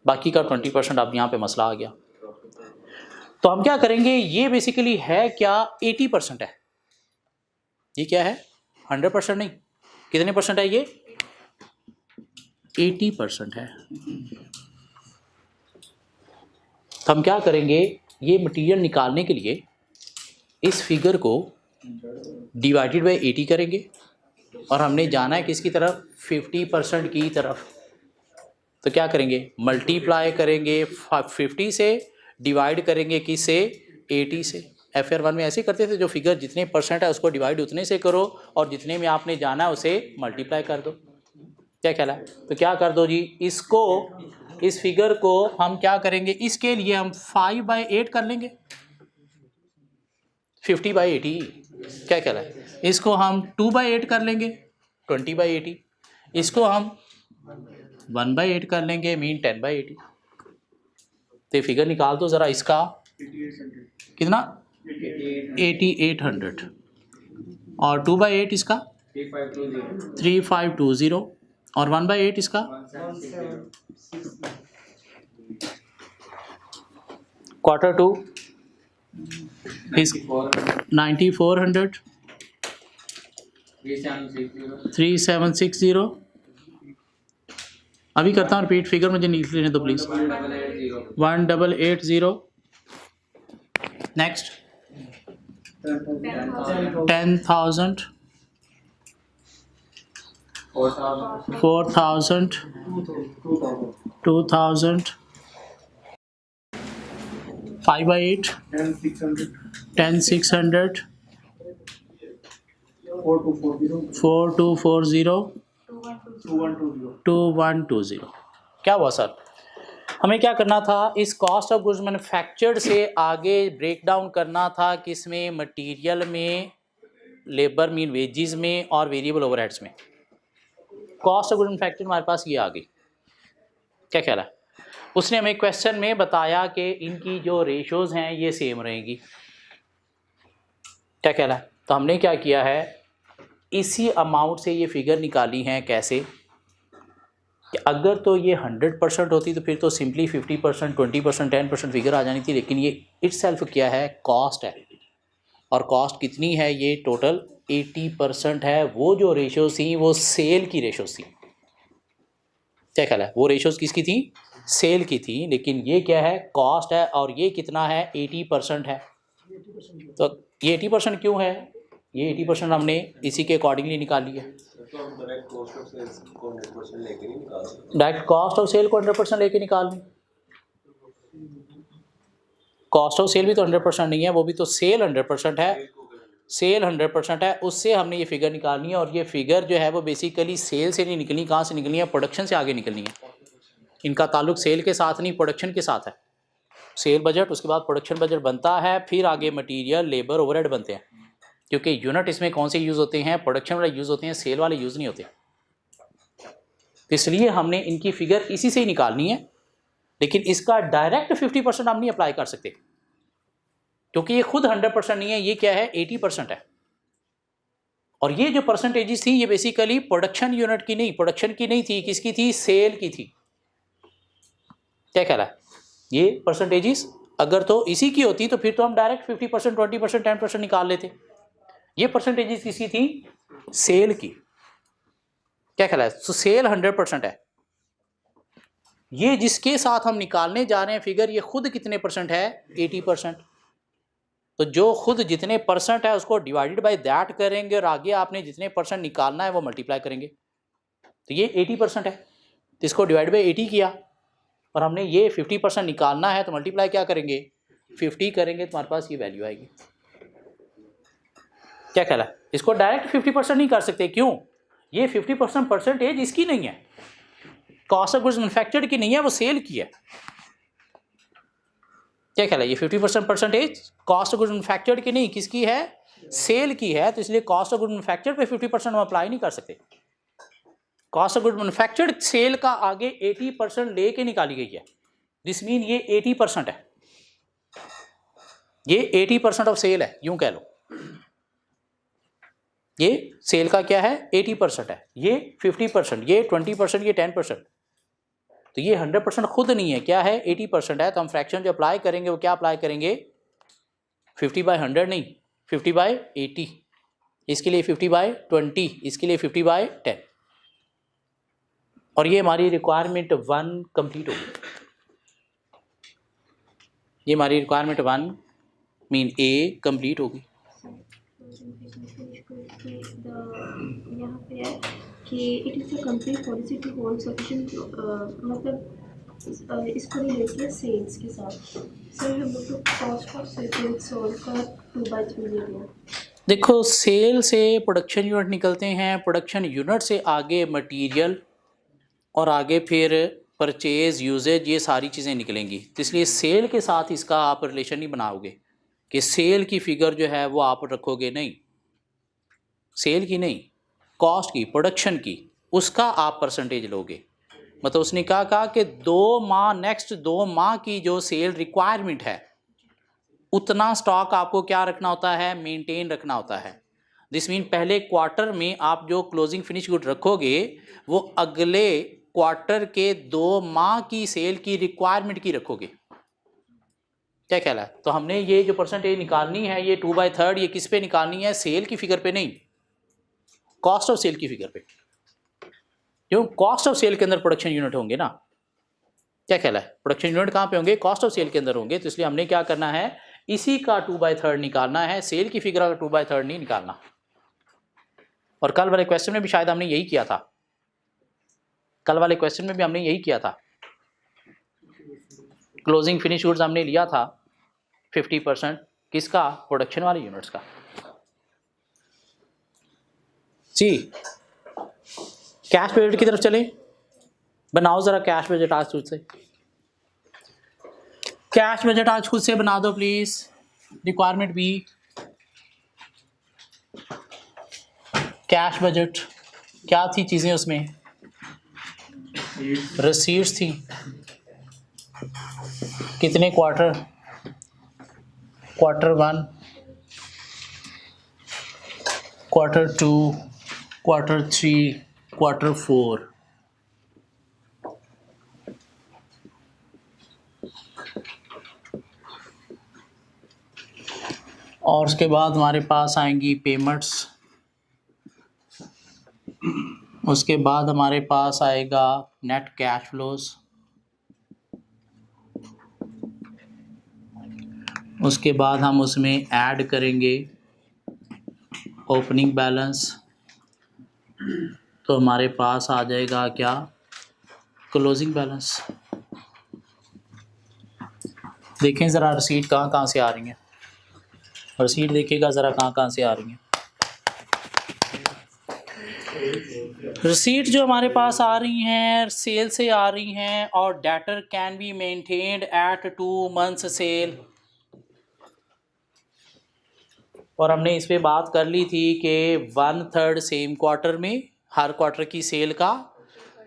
बाकी का 20% अब यहाँ पे मसला आ गया। तो हम क्या करेंगे? ये बेसिकली है क्या? 80% है। ये क्या है? 100% नहीं। कितने परसेंट है ये? 80% है। तो हम क्या करेंगे? ये मटेरियल निकालने के लिए इस फिगर को डिवाइडेड बाय 80 करेंगे, और हमने जाना है किसकी तरफ? 50% की तरफ। तो क्या करेंगे? मल्टीप्लाई करेंगे 50 से, डिवाइड करेंगे किससे? 80 से। FR1 में ऐसे करते थे, जो फिगर जितने परसेंट है उसको डिवाइड उतने से करो, और जितने में आपने जाना है उसे मल्टीप्लाई कर दो। क्या ख्याल है? तो क्या कर दो जी, इसको, इस फिगर को हम क्या करेंगे? इसके लिए हम 5/8 कर लेंगे, 50/80। क्या ख्याल है? इसको हम 2/8 कर लेंगे, 20/80। इसको हम 1/8 कर लेंगे, मीन 10/80। तो ये फिगर निकाल दो ज़रा इसका। कितना? 8800। और 2/8 इसका 3520, और 1/8 इसका Q2 is 9400, 3760। अभी करता हूँ रिपीट, फिगर मुझे लिख लेने दो प्लीज। 1880। नेक्स्ट 10,000, 4,000, 2,000, 5/8, 10,600, 4240, 2120। क्या हुआ सर? हमें क्या करना था? इस कॉस्ट ऑफ गुड्स मैन्युफैक्चर्ड से आगे ब्रेक डाउन करना था किस में? मटेरियल में, लेबर मीन वेजेस में, और वेरिएबल ओवरहेड्स में। कॉस्ट ऑफ गुड्स मैन्युफैक्चर्ड हमारे पास ये आ गई। क्या ख्याल है? उसने हमें क्वेश्चन में बताया कि इनकी जो रेशोज़ हैं ये सेम रहेंगी। क्या ख्याल है? तो हमने क्या किया है? इसी अमाउंट से ये फिगर निकाली हैं। कैसे? कि अगर तो ये 100% होती तो फिर तो सिंपली 50%, 20%, 10% फिगर आ जानी थी, लेकिन ये इटसेल्फ क्या है, कॉस्ट है। और कॉस्ट कितनी है, ये टोटल 80% है। वो जो रेशोज थी वो सेल की रेशोज थी। क्या ख्याल है, वो रेशोज किसकी थी, सेल की थी, लेकिन ये क्या है, कॉस्ट है। और ये कितना है, 80% है। तो ये 80% क्यों है, ये 80% हमने इसी के अकॉर्डिंगली निकाल लिया। डायरेक्ट कॉस्ट ऑफ सेल को 100% लेके निकाल ली। कॉस्ट ऑफ सेल भी तो 100% नहीं है, वो भी तो सेल 100% है। सेल 100% है, उससे हमने ये फिगर निकालनी है। और ये फिगर जो है वो बेसिकली सेल से नहीं निकलनी, कहाँ से निकलनी है, प्रोडक्शन से आगे निकलनी है। इनका ताल्लुक सेल के साथ नहीं, प्रोडक्शन के साथ है। सेल बजट, उसके बाद प्रोडक्शन बजट बनता है, फिर आगे मटीरियल, लेबर, ओवरहेड बनते हैं। क्योंकि यूनिट इसमें कौन से यूज़ होते हैं, प्रोडक्शन वाले यूज़ होते हैं, सेल वाले यूज़ नहीं होते। इसलिए हमने इनकी फिगर इसी से ही निकालनी है। लेकिन इसका डायरेक्ट 50% हम नहीं अप्लाई कर सकते, क्योंकि ये खुद 100% नहीं है, ये क्या है, 80% है। और ये जो परसेंटेजेस थी ये बेसिकली प्रोडक्शन यूनिट की नहीं, प्रोडक्शन की नहीं थी, किसकी थी, सेल की थी। क्या कह रहा है, ये परसेंटेजेस अगर तो इसी की होती तो फिर तो हम डायरेक्ट 50%, 20%, 10% निकाल लेते। ये परसेंटेजेस किसकी थी, सेल की। क्या ख्याल है, तो सेल 100% है। ये जिसके साथ हम निकालने जा रहे हैं फिगर, ये खुद कितने परसेंट है, 80%। तो जो खुद जितने परसेंट है उसको डिवाइडेड बाय दैट करेंगे और आगे आपने जितने परसेंट निकालना है वो मल्टीप्लाई करेंगे। तो ये 80% है, तो इसको डिवाइड बाय 80 किया और हमने ये 50% निकालना है, तो मल्टीप्लाई क्या करेंगे, 50 करेंगे, तुम्हारे पास ये वैल्यू आएगी। क्या ख्याल है, इसको डायरेक्ट 50% नहीं कर सकते, क्यों, ये 50% परसेंटेज इसकी नहीं है, कॉस्ट ऑफ गुड्स मैन्युफैक्चर्ड की नहीं है, वो सेल की है। क्या ख्याल है, ये 50% percentage cost of goods manufactured की नहीं, किसकी है, सेल की है। तो इसलिए कॉस्ट ऑफ गुड्स मैन्युफैक्चर्ड पे 50% हम अप्लाई नहीं कर सकते। Cost of goods manufactured sale का आगे 80% लेके निकाली गई है। दिस मीन ये 80% है, ये 80% ऑफ सेल है, यूं कह लो। ये सेल का क्या है, 80% है, ये 50%, ये 20%, ये 10%। तो ये 100% खुद नहीं है, क्या है, 80% है। तो हम फ्रैक्शन जो अप्लाई करेंगे वो क्या अप्लाई करेंगे, 50/100 नहीं, 50/80। इसके लिए 50/20, इसके लिए 50/10। और ये हमारी रिक्वायरमेंट 1 कंप्लीट होगी। ये हमारी रिक्वायरमेंट 1 मीन ए कंप्लीट होगी। यहाँ पे है कि it is a complete policy to hold sufficient, मतलब इसको रिलेट किया सेल्स के साथ। सर हम लोग तो कॉस्ट ऑफ सेल्स और का 2/3 ले लिया। देखो, सेल से प्रोडक्शन यूनिट निकलते हैं, प्रोडक्शन यूनिट से आगे मटेरियल और आगे फिर परचेज, यूजेज, ये सारी चीज़ें निकलेंगी। तो इसलिए सेल के साथ इसका आप रिलेशन नहीं बनाओगे कि सेल की फिगर जो है वो आप रखोगे, नहीं, सेल की नहीं, कॉस्ट की, प्रोडक्शन की, उसका आप परसेंटेज लोगे। मतलब उसने कहा कि 2 माह, नेक्स्ट 2 माह की जो सेल रिक्वायरमेंट है उतना स्टॉक आपको क्या रखना होता है, मेंटेन रखना होता है। दिस मीन पहले क्वार्टर में आप जो क्लोजिंग फिनिश गुड रखोगे वो अगले क्वार्टर के 2 माह की सेल की रिक्वायरमेंट की रखोगे। क्या ख्याल है, तो हमने ये जो परसेंटेज निकालनी है ये 2/3, ये किस पे निकालनी है, सेल की फिगर पे नहीं, कॉस्ट ऑफ सेल की फिगर पे। क्यों, कॉस्ट ऑफ सेल के अंदर प्रोडक्शन यूनिट होंगे ना। क्या ख्याल है, प्रोडक्शन यूनिट कहाँ पे होंगे, कॉस्ट ऑफ सेल के अंदर होंगे। तो इसलिए हमने क्या करना है, इसी का 2/3 निकालना है, सेल की फिगर का 2/3 नहीं निकालना। और कल वाले क्वेश्चन में भी शायद हमने यही किया था, कल वाले क्वेश्चन में भी हमने यही किया था। क्लोजिंग फिनिश गुड्स हमने लिया था 50%, किसका, प्रोडक्शन वाले यूनिट्स का। जी, कैश बजट की तरफ चले, बनाओ जरा कैश बजट आज खुद से, कैश बजट आज खुद से बना दो please. Requirement B, cash budget क्या थी चीजें उसमें, रिसीट्स थी, कितने quarter, quarter 1, quarter 2, quarter 3, quarter 4। और उसके बाद हमारे पास आएंगी पेमेंट्स, उसके बाद हमारे पास आएगा नेट कैश फ्लोज, उसके बाद हम उसमें ऐड करेंगे ओपनिंग बैलेंस, तो हमारे पास आ जाएगा क्या, क्लोजिंग बैलेंस। देखें ज़रा रसीद कहाँ कहाँ से आ रही हैं, रसीद देखिएगा ज़रा कहाँ कहाँ से आ रही हैं। रसीद जो हमारे पास आ रही हैं सेल से आ रही हैं, और debtor can be maintained at 2 months sale. और हमने इस पे बात कर ली थी कि 1/3 सेम क्वार्टर में, हर क्वार्टर की सेल का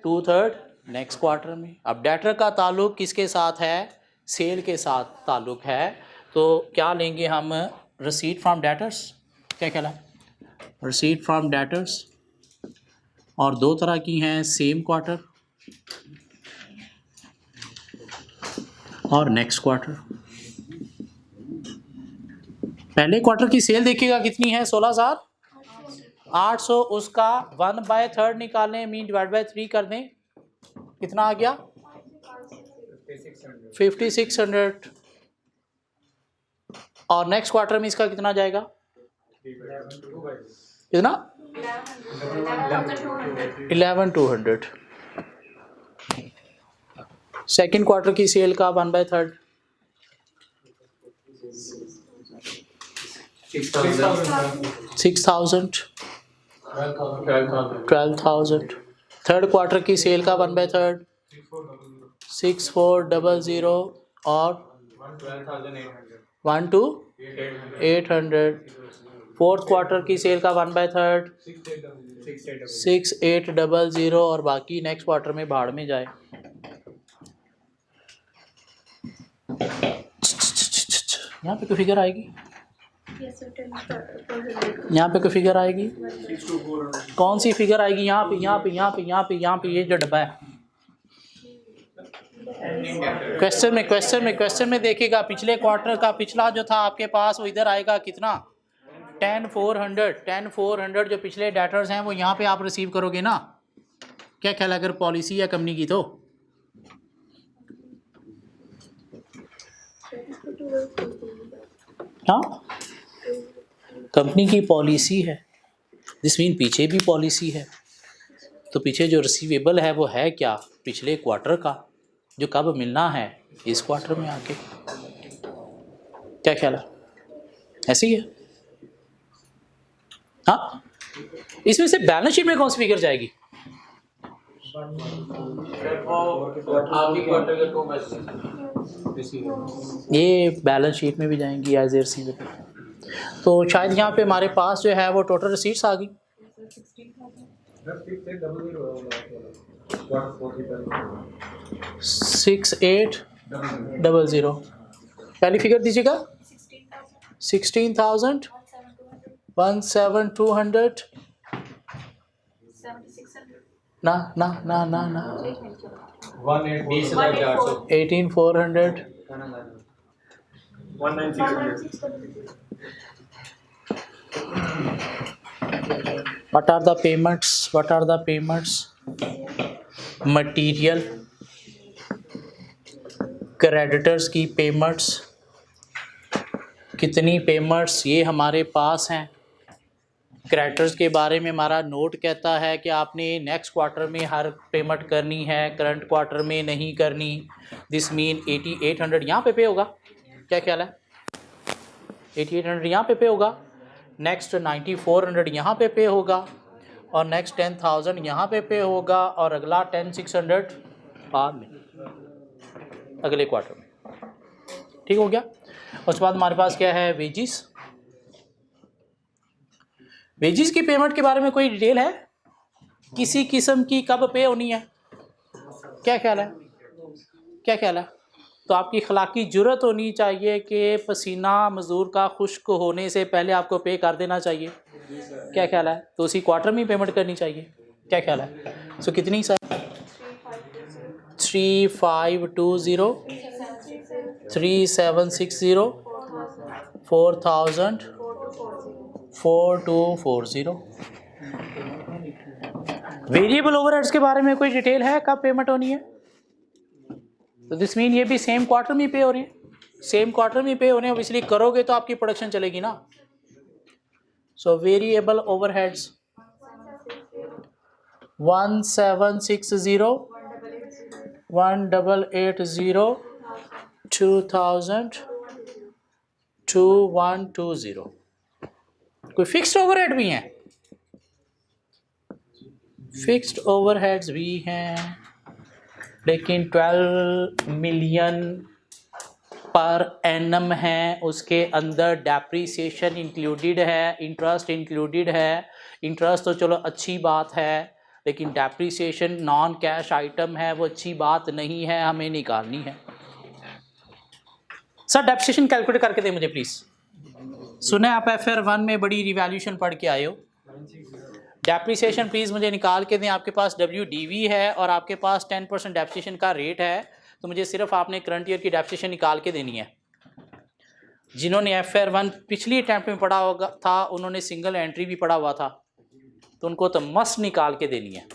2/3 नेक्स्ट क्वार्टर में। अब डेटर का ताल्लुक किसके साथ है, सेल के साथ ताल्लुक है, तो क्या लेंगे हम, रसीद फ्रॉम डेटर्स। क्या कहलाए, रसीद फ्रॉम डेटर्स। और दो तरह की हैं, सेम क्वार्टर और नेक्स्ट क्वार्टर। पहले क्वार्टर की सेल देखिएगा कितनी है, 16,800, उसका 1/3 निकालें, मीन डिवाइड बाय 3 कर दें, कितना आ गया 5600। और नेक्स्ट क्वार्टर में इसका कितना जाएगा, कितना 11,200। सेकेंड क्वार्टर की सेल का 1/3 6,000 12,000। थर्ड क्वार्टर की सेल का 1/3 6,400 और 1,2,800। फोर्थ क्वार्टर की सेल का 1/3 6,800 और बाकी नेक्स्ट क्वार्टर में भाड़ में जाए। यहाँ पे कोई फिगर आएगी, यहाँ पे कोई फिगर आएगी, कौन सी फिगर आएगी, यहाँ पे यहाँ पे यहाँ पे यहाँ पे यहाँ पे, ये जो डब्बा है क्वेश्चन में देखिएगा, पिछले क्वार्टर का पिछला जो था आपके पास वो इधर आएगा कितना 10,400 जो पिछले डेटर्स हैं वो यहाँ पे आप रिसीव करोगे ना। क्या ख्याल है, अगर पॉलिसी है कंपनी की तो हाँ कंपनी की पॉलिसी है, जिस मीन पीछे भी पॉलिसी है, तो पीछे जो रिसीवेबल है वो है क्या, पिछले क्वार्टर का, जो कब मिलना है इस क्वार्टर में आके। क्या ख्याल है, ऐसे ही है। हाँ इसमें से बैलेंस शीट में कौन सी फिगर जाएगी, ये बैलेंस शीट में भी जाएंगी एज ए रिसीवेबल। तो शायद यहाँ पे हमारे पास जो है वो टोटल रिसीट्स आ गई 6,800। पहली फिगर दीजिएगा 16,000 17,200 ना ना ना ना ना 18,400 What are the payments? What are the payments? Material, creditors की payments, कितनी पेमेंट्स ये हमारे पास हैं। क्रेडिटर्स के बारे में हमारा नोट कहता है कि आपने नेक्स्ट क्वार्टर में हर पेमेंट करनी है, करंट क्वार्टर में नहीं करनी। दिस मीन 8,800 यहाँ पे होगा। क्या ख्याल है, 8,800 यहाँ पे होगा, नेक्स्ट 9,400 यहाँ पे होगा, और नेक्स्ट 10,000 यहाँ पे होगा, और अगला 10,600 बाद में अगले क्वार्टर में। ठीक हो गया। उसके बाद हमारे पास क्या है, वेजिस। वेजिस की पेमेंट के बारे में कोई डिटेल है, किसी किस्म की कब पे होनी है। क्या ख्याल है, क्या ख्याल है, तो आपकी अखलाकी जुर्रत होनी चाहिए कि पसीना मजदूर का खुश्क होने से पहले आपको पे कर देना चाहिए। क्या ख्याल है, तो उसी क्वार्टर में पेमेंट करनी चाहिए। क्या ख्याल है, सो कितनी सर 3,520 3,760 4000 4240। वेरिएबल ओवरहेड्स के बारे में कोई डिटेल है कब पेमेंट होनी है? तो दिस मीन ये भी सेम क्वार्टर में पे हो रही है, सेम क्वार्टर में पे होने, ऑब्वियसली करोगे तो आपकी प्रोडक्शन चलेगी ना। So variable overheads 1760 1880 2000 2120। कोई फिक्स्ड ओवरहेड भी हैं? फिक्स्ड ओवरहेड्स भी हैं, लेकिन 12 मिलियन पर एनम है, उसके अंदर डेप्रीसिएशन इंक्लूडेड है, इंटरेस्ट इंक्लूडेड है। इंटरेस्ट तो चलो अच्छी बात है, लेकिन डेप्रीसिएशन नॉन कैश आइटम है, वो अच्छी बात नहीं है, हमें निकालनी है। सर डेप्रीसिएशन कैलकुलेट करके दें मुझे प्लीज़। सुने आप FR1 में बड़ी रिवैल्यूएशन पढ़ के आए हो। डेप्रीसिएशन प्लीज़ मुझे निकाल के दें। आपके पास WDV है और आपके पास 10% डेप्रीसिएशन का रेट है, तो मुझे सिर्फ आपने करंट ईयर की डेप्रीसिएशन निकाल के देनी है। जिन्होंने FR1 पिछली अटैम्प्ट में पढ़ा होगा था, उन्होंने सिंगल एंट्री भी पढ़ा हुआ था, तो उनको तो मस्त निकाल के देनी है।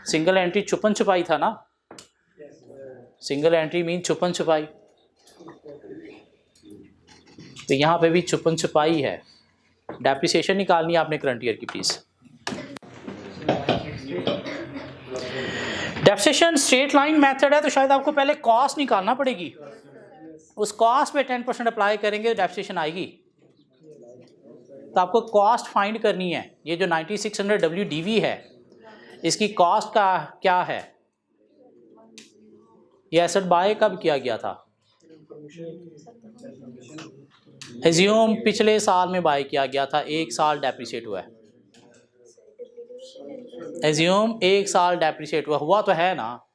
सिंगल एंट्री छुपन छुपाई था ना, सिंगल एंट्री मीन छुपन छुपाई, तो यहाँ पे भी छुपन छुपाई है। डेप्रीसिएशन निकालनी है आपने करंट ईयर की please. Depreciation straight line method है, तो शायद आपको पहले कॉस्ट निकालना पड़ेगी, उस कॉस्ट पे 10% अप्लाई करेंगे तो डेप्रीसिएशन आएगी। तो आपको कॉस्ट फाइंड करनी है। ये जो 9600 WDV है, इसकी कॉस्ट का क्या है? ये एसेट बाय कब किया गया था? एज्यूम पिछले साल में बाय किया गया था, 1 साल डेप्रीशिएट हुआ है। एज्यूम 1 साल डेप्रीशिएट हुआ तो है ना?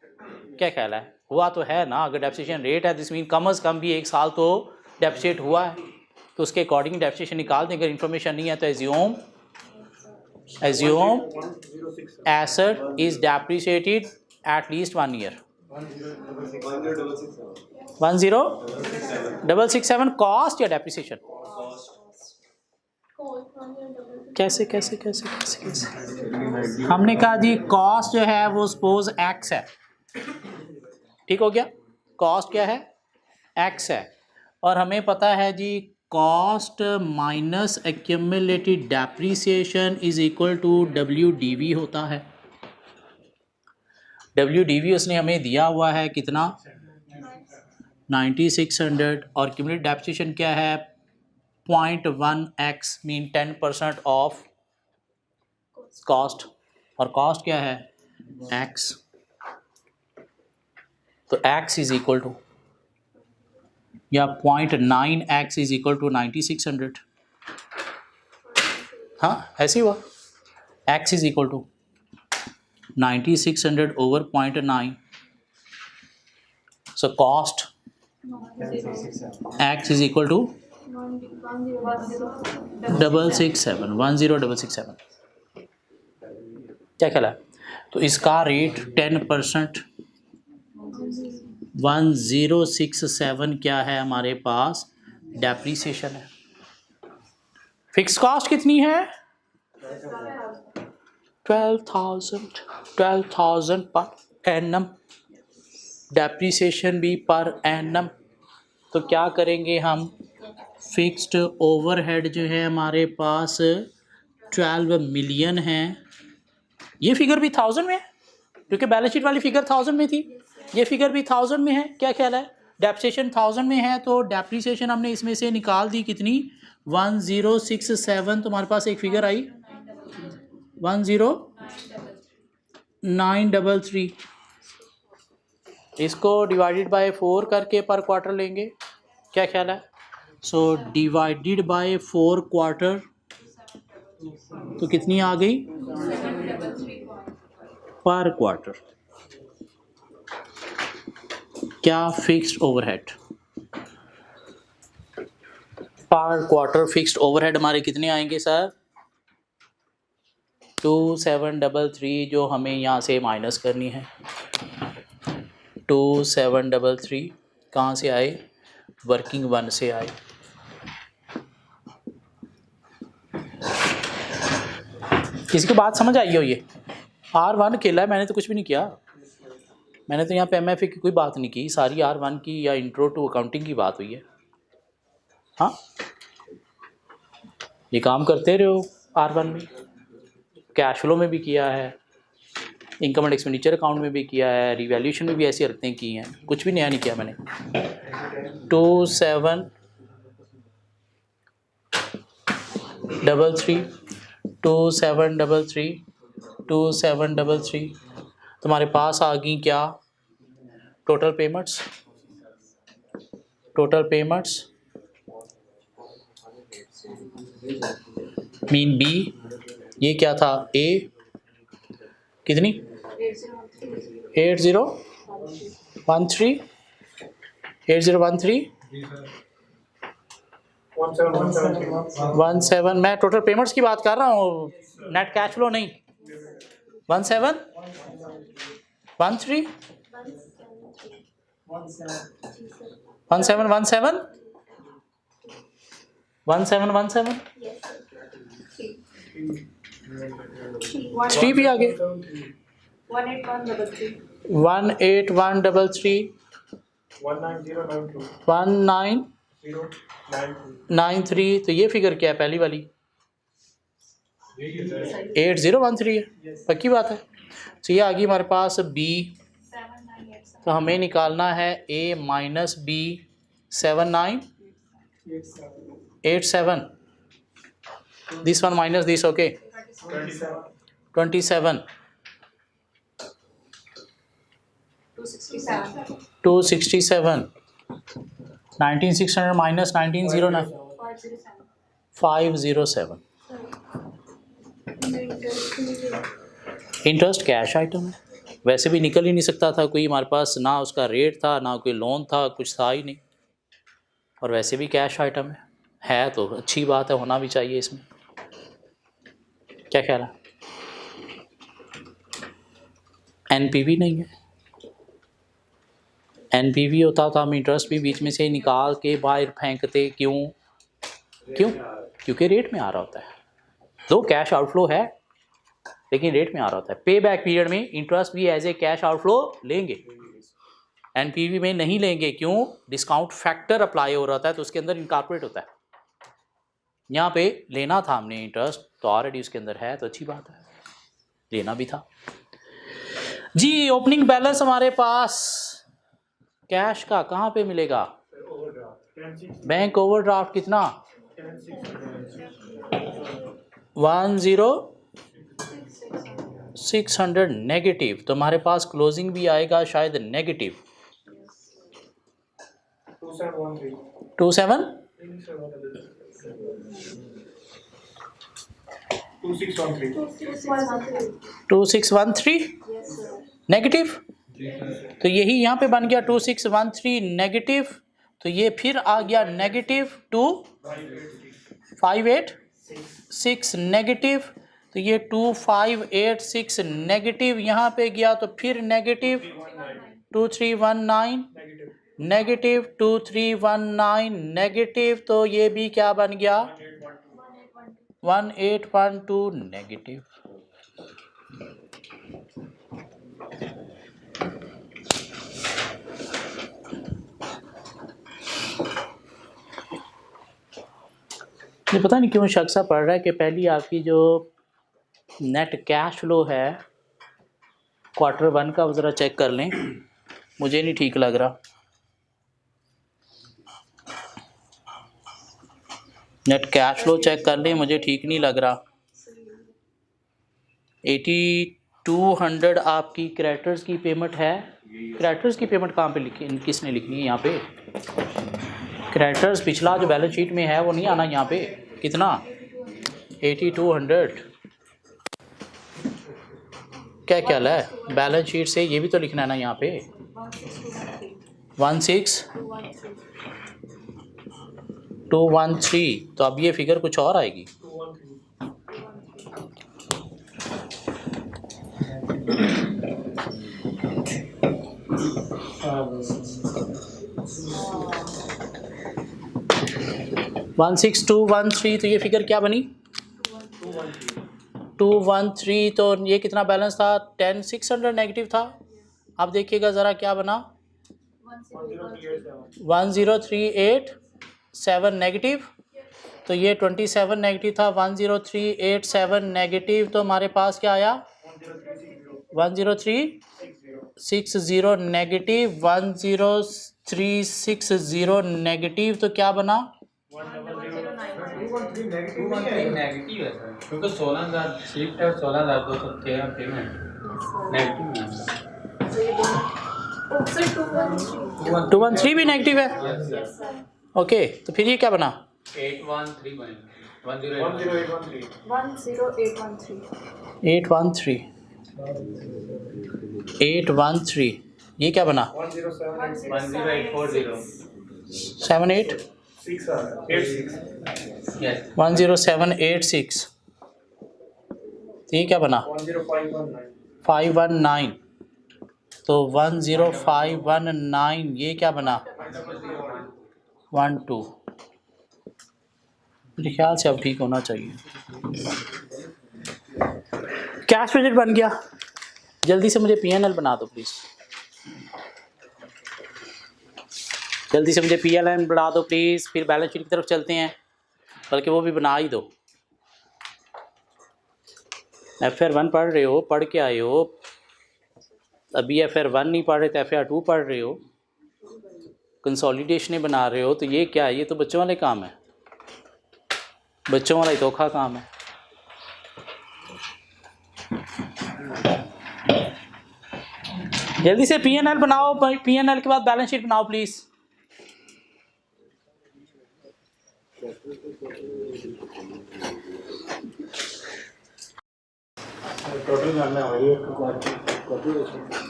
क्या ख्याल है? हुआ तो है ना? अगर डेप्रीसिएशन रेट है, दिस मीन कम अज़ कम भी 1 साल तो डेप्रीशिएट हुआ है, तो उसके अकॉर्डिंग डेप्रीसिएशन निकाल दें। अगर इन्फॉर्मेशन नहीं है तो assume asset is depreciated at least 1 year. 10667 cost या डेप्रीसिएशन? कैसे कैसे कैसे कैसे कैसे? हमने कहा जी कॉस्ट जो है वो सपोज X है, ठीक हो गया। कॉस्ट क्या है? X है, और हमें पता है जी cost minus accumulated depreciation is equal to WDV होता है। WDV उसने हमें दिया हुआ है कितना? 9600, और क्यूमुलेटेड डेप्रीसिएशन क्या है? 0.1x मीन 10% ऑफ कॉस्ट, और कॉस्ट क्या है? X। तो X इज इक्वल टू, या 0.9x इज इक्वल टू 9600। हाँ ऐसे ही हुआ। X is equal to 9600 over 0.9, so cost X is equal to 1067। क्या ख्याल है? तो इसका रेट 10% 1067 क्या है हमारे पास? डेप्रीसिएशन है। फिक्स कॉस्ट कितनी है? 12,000 पर एनम, डेप्रीसिएशन भी पर एनम। तो क्या करेंगे हम? फिक्स्ड ओवरहेड जो है हमारे पास 12 मिलियन है। ये फिगर भी 1000 में है, क्योंकि बैलेंस शीट वाली फिगर 1000 में थी, ये फिगर भी 1000 में है। क्या ख्याल है? डेप्रीसिएशन 1000 में है, तो डेप्रीसिएशन हमने इसमें से निकाल दी कितनी? 1067। तुम्हारे पास एक फिगर आई 10933, इसको डिवाइडेड बाय 4 करके पर क्वार्टर लेंगे। क्या ख्याल है? सो डिवाइडेड बाय 4 क्वार्टर, तो कितनी आ गई? पर क्वार्टर। क्या फिक्स्ड ओवरहेड पर क्वार्टर? फिक्स्ड ओवरहेड हमारे कितने आएंगे सर? 2733, जो हमें यहाँ से माइनस करनी है। 2733 कहाँ से आए? वर्किंग 1 से आए। किसी को बात समझ आई हो? ये R1 अकेला है, मैंने तो कुछ भी नहीं किया। मैंने तो यहाँ पे MFA की कोई बात नहीं की, सारी R1 की या इंट्रो टू अकाउंटिंग की बात हुई है। हाँ, ये काम करते रहे हो R1 में, कैश फ्लो में भी किया है, इनकम एंड एक्सपेंडिचर अकाउंट में भी किया है, रिवैल्यूएशन में भी ऐसी हरकतें की हैं, कुछ भी नया नहीं किया मैंने। 2733 तुम्हारे पास आ गई क्या? टोटल पेमेंट्स मीन बी, ये क्या था? ए कितनी? 8013 17, मैं टोटल पेमेंट्स की बात कर रहा हूँ, नेट कैश फ्लो नहीं। 1713 1717 3 भी आगे। 18133 1993, तो ये फिगर क्या है? पहली वाली 8013 है, पक्की बात है। तो ये आ गई हमारे पास बी, तो हमें निकालना है A minus B 7987, this one minus this, okay 27 267 19600 minus 1909 507। Interest cash item है, वैसे भी निकल ही नहीं सकता था, कोई हमारे पास ना उसका रेट था ना कोई लोन था, कुछ था ही नहीं, और वैसे भी कैश आइटम है तो अच्छी बात है, होना भी चाहिए इसमें। क्या ख्याल है? NPV नहीं है, NPV होता तो हम इंटरेस्ट भी बीच में से निकाल के बाहर फेंकते। क्यों? क्योंकि रेट में आ रहा होता है, दो कैश आउटफ्लो है लेकिन रेट में आ रहा होता है। पे बैक पीरियड में इंटरेस्ट भी एज ए कैश आउटफ्लो लेंगे, NPV में नहीं लेंगे। क्यों? डिस्काउंट फैक्टर अप्लाई हो रहा है तो उसके अंदर इनकॉर्पोरेट होता है। यहाँ पे लेना था हमने इंटरेस्ट, तो ऑलरेडी उसके अंदर है, तो अच्छी बात है, लेना भी था जी। ओपनिंग बैलेंस हमारे पास कैश का कहाँ पे मिलेगा? बैंक ओवरड्राफ्ट कितना? 10600 नेगेटिव, तो हमारे पास क्लोजिंग भी आएगा शायद नेगेटिव 2613 नेगेटिव, तो यही यहाँ पे बन गया 2613 नेगेटिव, तो ये फिर आ गया नेगेटिव 2586 नेगेटिव, तो ये 2586 नेगेटिव यहाँ पे गया, तो फिर नेगेटिव 2319 नेगेटिव 2319 नेगेटिव, तो ये भी क्या बन गया? 1812 नेगेटिव। मुझे पता नहीं क्यों शक सा पड़ रहा है कि पहली आपकी जो नेट कैश फ्लो है Q1 का, वो ज़रा चेक कर लें, मुझे नहीं ठीक लग रहा। नेट कैश फ्लो चेक कर लें, मुझे ठीक नहीं लग रहा। 8200 आपकी क्रेडिटर्स की पेमेंट है। क्रेडिटर्स की पेमेंट कहाँ पे लिखी, किसने लिखनी है यहाँ पे? क्रेडिटर्स पिछला जो बैलेंस शीट में है वो नहीं आना यहाँ पे। कितना? 8200। क्या ख्याल है? बैलेंस शीट से ये भी तो लिखना है ना यहाँ पे। 16213, तो अब ये फिगर कुछ और आएगी। $16213, तो ये फिगर क्या बनी? 213, तो ये कितना बैलेंस था? 10,600 नेगेटिव था। अब देखिएगा ज़रा क्या बना, 10,387 नेगेटिव, तो ये 27 नेगेटिव था, 10,387 नेगेटिव, तो हमारे पास क्या आया 10360 नेगेटिव, 10360 नेगेटिव, तो क्या बना 213 नेगेटिव है सर, क्योंकि 16,000 शिफ्ट है और 16,213 पेमेंट नेगेटिव है। 213 भी नेगेटिव है। ओके, तो फिर ये क्या बना 813 बने 813, ये क्या बना 10840 78 10786, ये क्या बना 519, तो 10519, ये क्या बना 12। मेरे ख्याल से अब ठीक होना चाहिए। कैश बजट बन गया। जल्दी से मुझे पीएनएल बना दो प्लीज़, जल्दी से मुझे पीएनएल बना दो प्लीज़, फिर बैलेंस शीट की तरफ चलते हैं, बल्कि वो भी बना ही दो। FR1 पढ़ रहे हो, पढ़ के आए हो, अभी FR1 नहीं पढ़ रहे तो FR2 पढ़ रहे हो, कंसोलिडेशन बना रहे हो, तो ये क्या है? ये तो बच्चों वाले काम है, बच्चों वाला ही धोखा काम है। जल्दी से पीएनएल बनाओ, पीएनएल के बाद बैलेंस शीट बनाओ प्लीज़।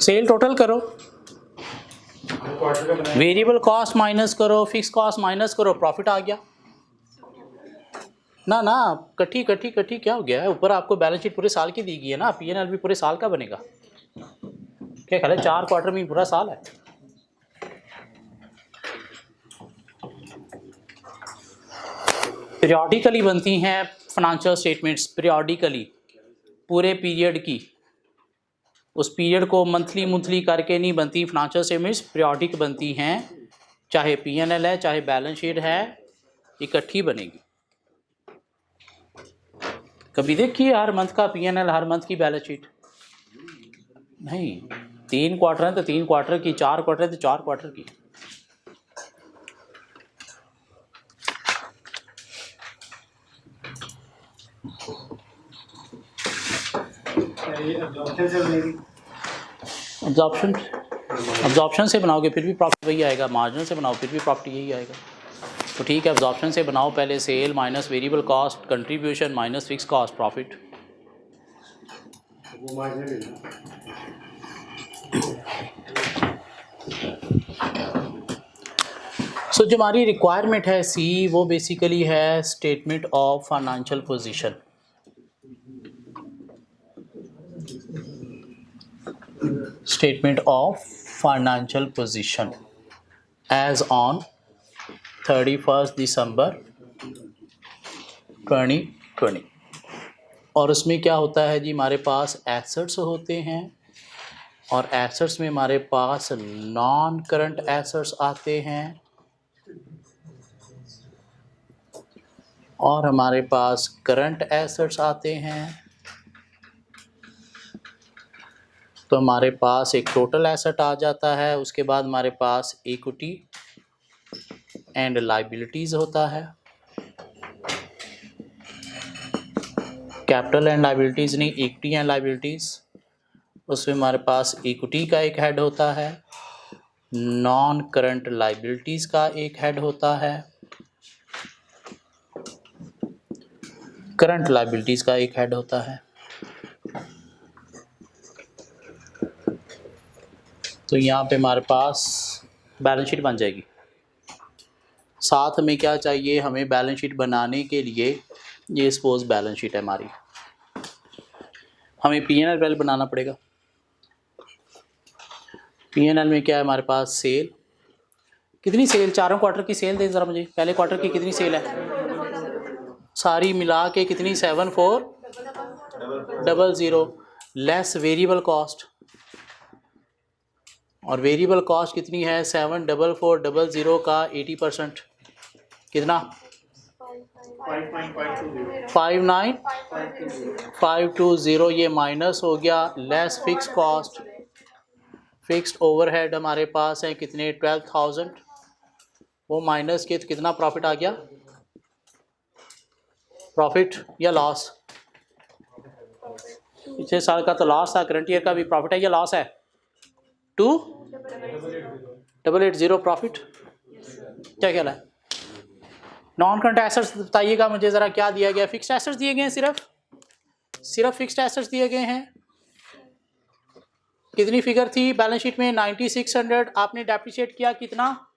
सेल टोटल करो, वेरिएबल कॉस्ट माइनस करो, फिक्स कॉस्ट माइनस करो, प्रॉफिट आ गया ना। ना कट्ठी क्या हो गया है? ऊपर आपको बैलेंस शीट पूरे साल की दी गई है ना, पीएनएल भी पूरे साल का बनेगा। क्या ख्याल है, 4 क्वार्टर में पूरा साल है। पीरियडिकली बनती हैं फाइनेंशियल स्टेटमेंट्स, पीरियडिकली पूरे पीरियड की, उस पीरियड को मंथली करके नहीं बनती फाइनेंशियल स्टेटमेंट्स, पीरियडिक बनती हैं। चाहे पीएनएल है चाहे बैलेंस शीट है, इकट्ठी बनेगी। कभी देखिए हर मंथ का पीएनएल, हर मंथ की बैलेंस शीट नहीं। 3 क्वार्टर है तो 3 क्वार्टर की, 4 क्वार्टर है तो 4 क्वार्टर की। अब्जॉर्प्शन से बनाओगे फिर भी प्रॉफिट वही आएगा, मार्जिन से बनाओ फिर भी प्रॉफिट यही आएगा। तो ठीक है, अब्जॉर्प्शन से बनाओ, पहले sale minus variable cost contribution minus fix cost profit. So जो हमारी रिक्वायरमेंट है सी, वो बेसिकली है statement of financial position. Statement of financial position as on 31 दिसंबर 2020। और उसमें क्या होता है जी, हमारे पास एसेट्स होते हैं, और एसेट्स में हमारे पास नॉन करंट एसेट्स आते हैं, और हमारे पास करंट एसेट्स आते हैं। तो हमारे पास एक टोटल एसेट आ जाता है, उसके बाद हमारे पास इक्विटी एंड लायबिलिटीज़ होता है। कैपिटल एंड लायबिलिटीज़ नहीं, इक्विटी एंड लायबिलिटीज़। उसमें हमारे पास इक्विटी का एक हेड होता है, नॉन करंट लायबिलिटीज़ का एक हेड होता है, करंट लायबिलिटीज़ का एक हेड होता है। तो यहाँ पे हमारे पास बैलेंस शीट बन जाएगी। साथ में क्या चाहिए हमें बैलेंस शीट बनाने के लिए, ये सपोज बैलेंस शीट है हमारी, हमें पीएनएल पहले बनाना पड़ेगा। पीएनएल में क्या है हमारे पास, सेल। कितनी सेल, चारों क्वार्टर की सेल दे ज़रा मुझे, पहले क्वार्टर की कितनी सेल है सारी मिला के कितनी, 74 00 लेस वेरिएबल कॉस्ट, और वेरिएबल कॉस्ट कितनी है 74400 का 80% कितना 59520, ये माइनस हो गया less fix cost, fixed overhead हमारे पास है कितने 12,000, वो माइनस के कितना प्रॉफिट आ गया, प्रॉफिट या लॉस, पिछले साल का तो लॉस था, करंट ईयर का भी प्रॉफिट है या लॉस है 2880 प्रॉफिट, क्या ख्याल है। नॉन करंट एसेट्स बताइएगा मुझे ज़रा क्या दिया गया, फिक्स्ड एसेट्स दिए गए हैं, सिर्फ फिक्स्ड एसेट्स दिए गए हैं। कितनी फिगर थी बैलेंस शीट में 9600, आपने डेप्रिशिएट किया कितना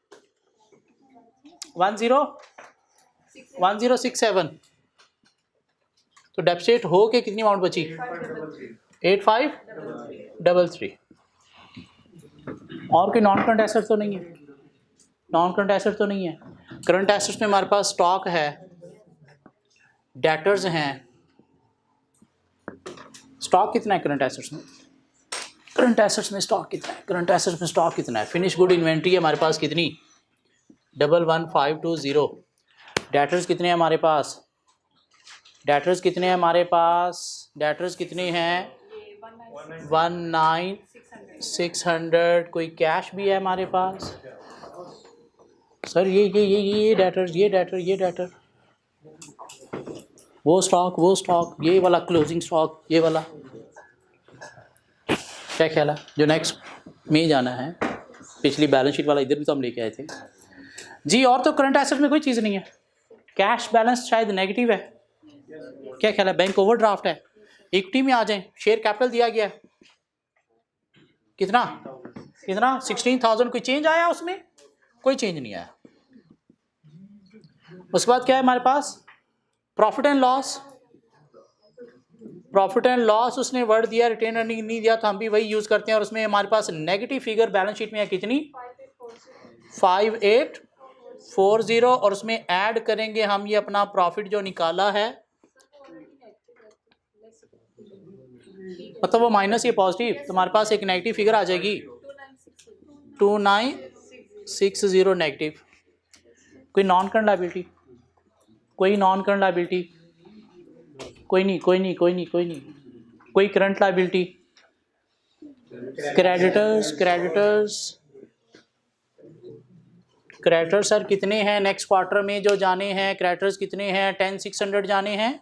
1067, तो डेप्रिशिएट हो के कितनी अमाउंट बची 8533। और कोई नॉन करंट एसेट तो नहीं है, नॉन करंट एसेट तो नहीं है। करंट एसेट्स में हमारे पास स्टॉक है, डेटर्स हैं, स्टॉक कितना है करंट एसेट्स में, करंट एसेट्स में स्टॉक कितना है, करंट एसेट्स में स्टॉक कितना है, फिनिश गुड इन्वेंट्री है हमारे पास कितनी 11520, डेटर्स कितने हैं हमारे पास, डेटर्स कितने हैं हमारे पास, डेटर्स कितने हैं 19600, कोई कैश भी है हमारे पास सर, ये डेटर, वो स्टॉक, ये वाला क्लोजिंग स्टॉक, ये वाला, क्या ख्याल है। जो नेक्स्ट में जाना है, पिछली बैलेंस शीट वाला इधर भी तो हम लेके आए थे जी। और तो करंट एसेट में कोई चीज़ नहीं है, कैश बैलेंस शायद नेगेटिव है, क्या ख्याल है, बैंक ओवरड्राफ्ट है, इक्विटी में आ जाए, शेयर कैपिटल दिया गया है कितना 16,000, कोई चेंज आया उसमें, कोई चेंज नहीं आया। उसके बाद क्या है हमारे पास प्रॉफिट एंड लॉस, उसने वर्ड दिया, रिटेन अर्निंग नहीं दिया, तो हम भी वही यूज करते हैं, और उसमें हमारे पास नेगेटिव फिगर बैलेंस शीट में है कितनी 5840, और उसमें ऐड करेंगे हम ये अपना प्रॉफिट जो निकाला है, मतलब वो माइनस ये पॉजिटिव, तो हमारे पास एक नेगेटिव फिगर आ जाएगी 2960 नेगेटिव। कोई नॉन करंट लायबिलिटी, कोई नॉन करंट लायबिलिटी, कोई नहीं, कोई करंट लायबिलिटी, क्रेडिटर्स सर कितने हैं नेक्स्ट क्वार्टर में जो जाने हैं, क्रेडिटर्स कितने हैं 10600 जाने हैं,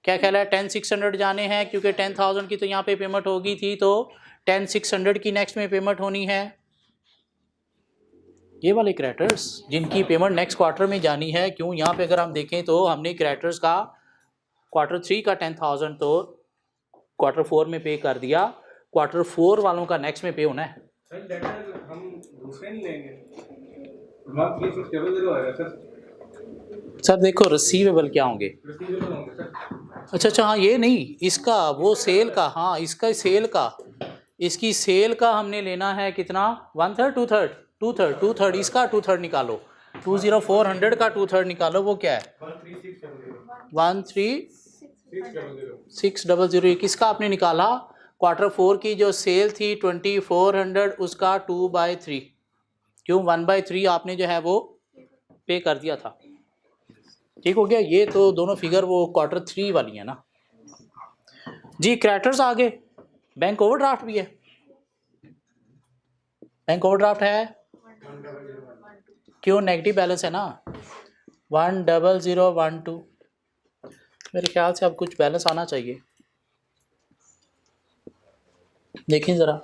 क्या ख्याल है 10600 जाने हैं, क्योंकि 10,000 की तो यहाँ पे पेमेंट होगी थी, तो 10600 की नेक्स्ट में पेमेंट होनी है। ये वाले क्रेडिटर्स जिनकी पेमेंट नेक्स्ट क्वार्टर में जानी है, क्यों यहाँ पे अगर हम देखें तो हमने क्रेडिटर्स का क्वार्टर 3 का 10,000 तो क्वार्टर 4 में पे कर दिया, क्वार्टर 4 वालों का नेक्स्ट में पे होना है। सर देखो रिसीवेबल क्या होंगे, अच्छा हाँ ये नहीं, इसका वो सेल का, हाँ इसका सेल का, इसकी सेल का हमने लेना है कितना 1/3 2/3, इसका 2/3 निकालो, 20400 का 2/3 निकालो, वो क्या है 13600। किसका आपने निकाला क्वार्टर 4 की जो सेल थी 2400, उसका 2/3, क्यों 1/3 आपने जो है वो पे कर दिया था, ठीक हो गया। ये तो दोनों फिगर वो क्वार्टर 3 वाली है ना जी। क्रेडिटर्स आगे, बैंक ओवरड्राफ्ट भी है, बैंक ओवरड्राफ्ट है, क्यों नेगेटिव बैलेंस है ना 10012, मेरे ख्याल से अब कुछ बैलेंस आना चाहिए, देखें ज़रा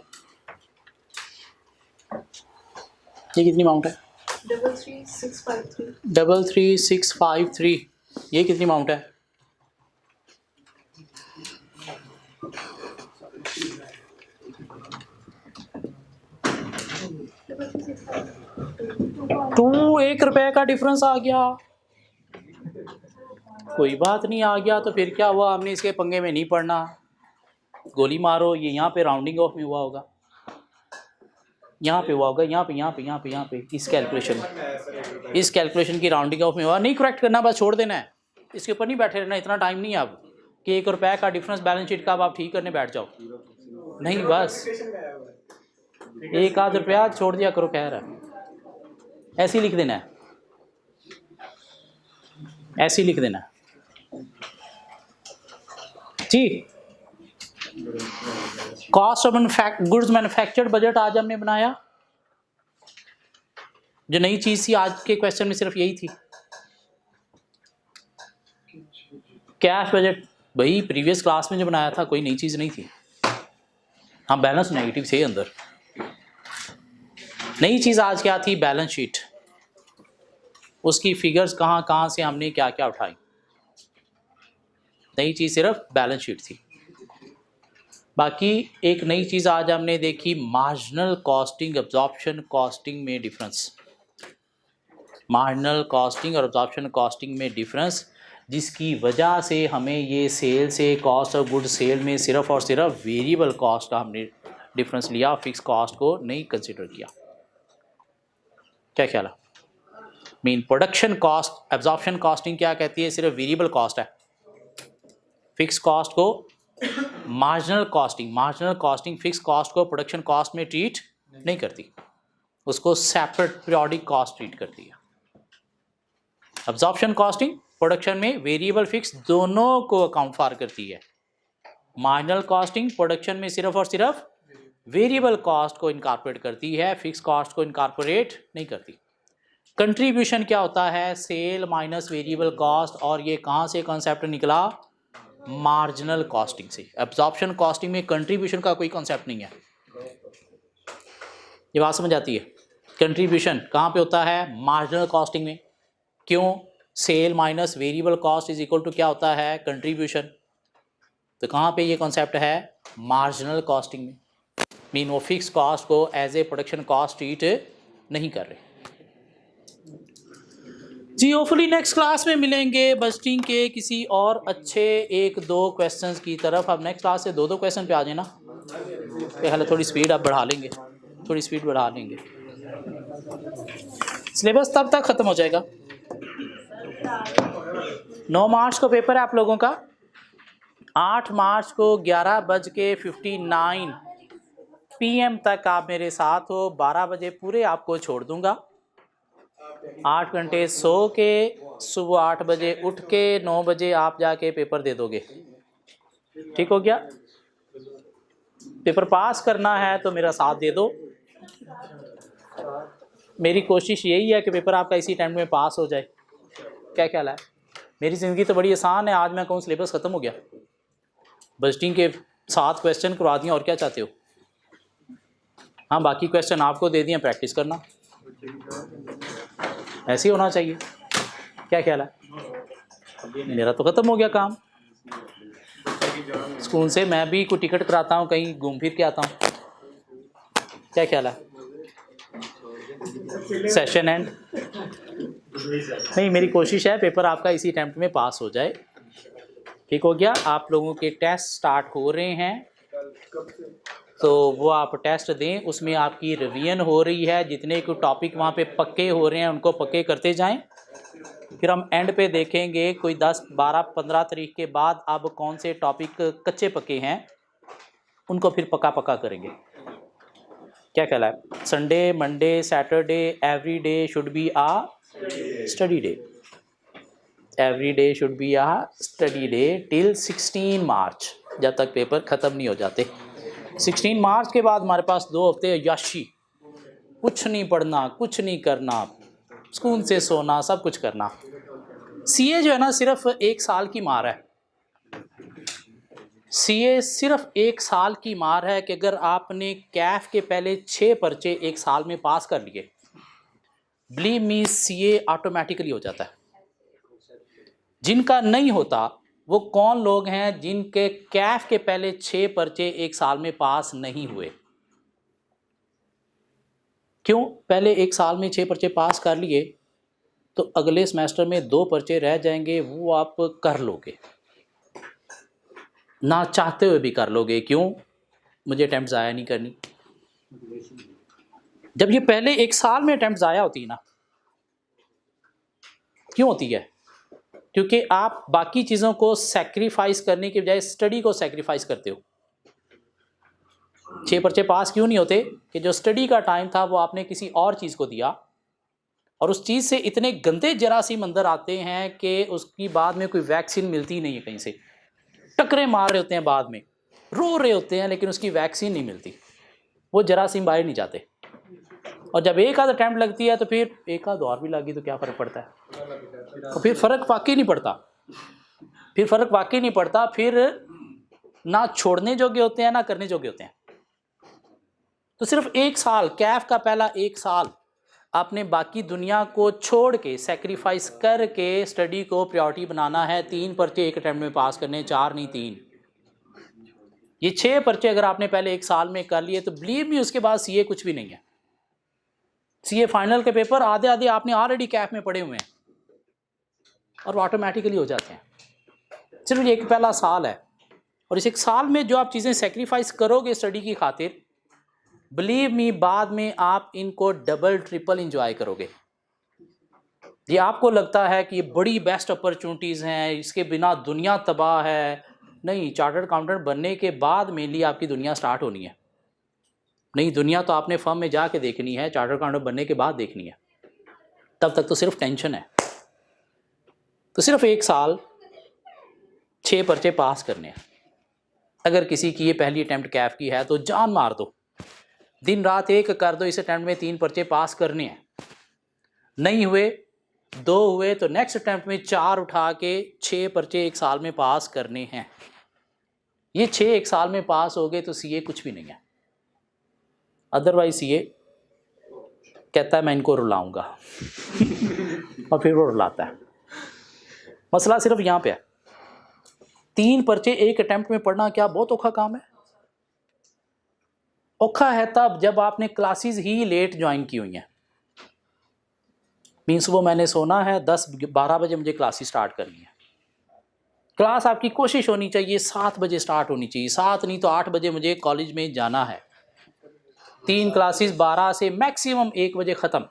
ये कितनी अमाउंट है 33653, ये कितनी अमाउंट है ₹1 का डिफरेंस आ गया, कोई बात नहीं, आ गया तो फिर क्या हुआ, हमने इसके पंगे में नहीं पड़ना, गोली मारो, ये यहाँ पे राउंडिंग ऑफ में हुआ होगा, यहाँ पे हुआ होगा, यहाँ पे इस कैलकुलेशन की राउंडिंग ऑफ में हुआ, नहीं करेक्ट करना, बस छोड़ देना है, इसके ऊपर नहीं बैठे रहना, इतना टाइम नहीं है अब कि ₹1 का डिफरेंस बैलेंस शीट का अब आप ठीक करने बैठ जाओ, नहीं, बस 1 आध रुपया छोड़ दिया करो, खैर है, ऐसे ही लिख देना है, ऐसे ही लिख देना है जी। Cost of goods manufactured budget आज हमने बनाया, जो नई चीज थी आज के क्वेश्चन में सिर्फ यही थी। कैश बजट भाई प्रीवियस क्लास में जो बनाया था कोई नई चीज नहीं थी। हाँ, बैलेंस नेगेटिव थे अंदर, नई चीज आज क्या थी, बैलेंस शीट, उसकी फिगर्स कहाँ कहाँ से हमने क्या क्या उठाई, नई चीज सिर्फ बैलेंस शीट थी। बाकी एक नई चीज़ आज हमने देखी, मार्जिनल कॉस्टिंग एब्जॉर्प्शन कॉस्टिंग में डिफरेंस, मार्जिनल कॉस्टिंग और एब्जॉर्प्शन कॉस्टिंग में डिफरेंस, जिसकी वजह से हमें ये सेल से कॉस्ट ऑफ गुड सेल में सिर्फ और सिर्फ वेरिएबल कॉस्ट का हमने डिफरेंस लिया, फिक्स कॉस्ट को नहीं कंसिडर किया। क्या ख्याल है? Mean production cost absorption costing क्या कहती है, सिर्फ वेरिएबल कॉस्ट है, फिक्स कॉस्ट को मार्जिनल कॉस्टिंग फिक्स कॉस्ट को प्रोडक्शन कॉस्ट में ट्रीट नहीं करती, उसको सेपरेट पीरियोडिक कॉस्ट ट्रीट करती है। एब्जॉर्प्शन कॉस्टिंग प्रोडक्शन में वेरिएबल फिक्स दोनों को अकाउंट फॉर करती है। मार्जिनल कॉस्टिंग प्रोडक्शन में सिर्फ और सिर्फ वेरिएबल कॉस्ट को इनकॉर्पोरेट करती है, फिक्स कॉस्ट को इनकॉर्पोरेट नहीं करती। कंट्रीब्यूशन क्या होता है, सेल माइनस वेरिएबल कॉस्ट, और ये कहाँ से कॉन्सेप्ट निकला, मार्जिनल कॉस्टिंग से। एब्जॉर्प्शन कॉस्टिंग में कंट्रीब्यूशन का कोई कॉन्सेप्ट नहीं है, ये बात समझ आती है। कंट्रीब्यूशन कहाँ पे होता है, मार्जिनल कॉस्टिंग में। क्यों, sale minus variable cost is equal to क्या होता है, कंट्रीब्यूशन। तो कहाँ पे ये कॉन्सेप्ट है, मार्जिनल कॉस्टिंग में। मीन वो फिक्स कॉस्ट को as a production cost treat नहीं कर रहे जी। होपफुली नेक्स्ट क्लास में मिलेंगे बजटिंग के किसी और अच्छे 1-2 क्वेश्चंस की तरफ। अब नेक्स्ट क्लास से 2-2 क्वेश्चन पे आ जाए ना, पहले थोड़ी स्पीड अब बढ़ा लेंगे, थोड़ी स्पीड बढ़ा लेंगे, सिलेबस तब तक ख़त्म हो जाएगा। 9 मार्च को पेपर है आप लोगों का, 8 मार्च को 11:59 PM तक आप मेरे साथ हो, 12 बजे पूरे आपको छोड़ दूंगा। 8 घंटे सो के सुबह 8 बजे उठ के 9 बजे आप जाके पेपर दे दोगे, ठीक हो गया। पेपर पास करना है तो मेरा साथ दे दो, मेरी कोशिश यही है कि पेपर आपका इसी टाइम में पास हो जाए। क्या ख्याल है? मेरी ज़िंदगी तो बड़ी आसान है, आज मैं कहूँ सिलेबस ख़त्म हो गया, बजटिंग के 7 क्वेश्चन करवा दिए, और क्या चाहते हो। हाँ, बाकी क्वेश्चन आपको दे दिए, प्रैक्टिस करना, ऐसे ही होना चाहिए। क्या ख्याल है? मेरा तो ख़त्म हो गया काम, स्कूल से मैं भी कोई टिकट कराता हूँ, कहीं घूम फिर के आता हूँ। क्या ख्याल है? सेशन एंड नहीं, मेरी कोशिश है पेपर आपका इसी अटेम्प्ट में पास हो जाए, ठीक हो गया। आप लोगों के टेस्ट स्टार्ट हो रहे हैं, तो वो आप टेस्ट दें, उसमें आपकी रिवीजन हो रही है, जितने को टॉपिक वहाँ पे पक्के हो रहे हैं उनको पक्के करते जाएं। फिर हम एंड पे देखेंगे कोई 10, 12, 15 तारीख के बाद अब कौन से टॉपिक कच्चे पक्के हैं, उनको फिर पक्का करेंगे। क्या ख्याल है? Sunday, Monday, Saturday, every day should be a study day, every day should be a study day till 16 March, जब तक पेपर ख़त्म नहीं हो जाते। 16 मार्च के बाद हमारे पास 2 हफ्ते याशी, कुछ नहीं पढ़ना, कुछ नहीं करना, स्कूल से सोना, सब कुछ करना। सीए जो है ना, सिर्फ 1 साल की मार है। सीए सिर्फ 1 साल की मार है कि अगर आपने कैफ के पहले 6 पर्चे 1 साल में पास कर लिए, बिलीव मी, सीए ऑटोमेटिकली हो जाता है। जिनका नहीं होता वो कौन लोग हैं जिनके कैफ के पहले 6 पर्चे 1 साल में पास नहीं हुए? क्यों? पहले 1 साल में 6 पर्चे पास कर लिए तो अगले सेमेस्टर में 2 पर्चे रह जाएंगे, वो आप कर लोगे, ना चाहते हुए भी कर लोगे। क्यों? मुझे अटेम्प्ट ज़ाया नहीं करनी। जब ये पहले 1 साल में अटेम्प्ट ज़ाया होती है ना, क्यों होती है? क्योंकि आप बाकी चीज़ों को सेक्रीफाइस करने के बजाय स्टडी को सेक्रीफाइस करते हो। 6 पर्चे पास क्यों नहीं होते कि जो स्टडी का टाइम था वो आपने किसी और चीज़ को दिया, और उस चीज़ से इतने गंदे जरासीम अंदर आते हैं कि उसकी बाद में कोई वैक्सीन मिलती नहीं है, कहीं से टकरे मार रहे होते हैं, बाद में रो रहे होते हैं, लेकिन उसकी वैक्सीन नहीं मिलती, वो जरासीम बाहर नहीं जाते। और जब एक आध अटैम्प्ट लगती है तो फिर एक आध और भी लगी तो क्या फ़र्क पड़ता है, और फिर फ़र्क वाकई नहीं पड़ता, फिर ना छोड़ने जोगे होते हैं ना करने जोगे होते हैं। तो सिर्फ 1 साल, कैफ का पहला 1 साल आपने बाकी दुनिया को छोड़ के सेक्रीफाइस करके स्टडी को प्रायोरिटी बनाना है। 3 पर्चे एक अटैम्प्ट में पास करने, 4 नहीं 3। ये 6 पर्चे अगर आपने पहले 1 साल में कर लिए तो बिलीव मी उसके बाद सीए कुछ भी नहीं है। सीए फाइनल के पेपर आधे आधे आपने ऑलरेडी कैफ में पढ़े हुए हैं और वो ऑटोमेटिकली हो जाते हैं। सिर्फ ये एक पहला साल है, और इस 1 साल में जो आप चीज़ें सेक्रीफाइस करोगे स्टडी की खातिर, बिलीव मी बाद में आप इनको डबल ट्रिपल इंजॉय करोगे। ये आपको लगता है कि ये बड़ी बेस्ट अपॉर्चुनिटीज़ हैं, इसके बिना दुनिया तबाह है। नहीं, चार्टर्ड अकाउंटेंट बनने के बाद मेनली आपकी दुनिया स्टार्ट होनी है। नहीं, दुनिया तो आपने फर्म में जाके देखनी है, चार्टर्ड अकाउंटेंट बनने के बाद देखनी है। तब तक तो सिर्फ टेंशन है। तो सिर्फ 1 साल 6 पर्चे पास करने हैं। अगर किसी की ये पहली अटैम्प्ट कैफ की है तो जान मार दो, दिन रात एक कर दो, इस अटैम्प्ट में 3 पर्चे पास करने हैं। नहीं हुए, 2 हुए तो नेक्स्ट अटैम्प्ट में 4 उठा के 6 पर्चे 1 साल में पास करने हैं। ये 6 1 साल में पास हो गए तो सीए कुछ भी नहीं है। अदरवाइज सीए कहता है मैं इनको रुलाऊंगा और फिर वो रुलाता है। मसला सिर्फ यहाँ पे है, 3 पर्चे एक अटैम्प्ट में पढ़ना क्या बहुत औखा काम है। औखा है तब जब आपने क्लासेस ही लेट ज्वाइन की हुई हैं। मीन्स वो मैंने सोना है 10-12 बजे मुझे क्लासेस स्टार्ट करनी है। क्लास आपकी कोशिश होनी चाहिए 7 बजे स्टार्ट होनी चाहिए, 7 नहीं तो 8 बजे मुझे कॉलेज में जाना है। 3 क्लासेस 12 से मैक्सिमम 1 बजे ख़त्म,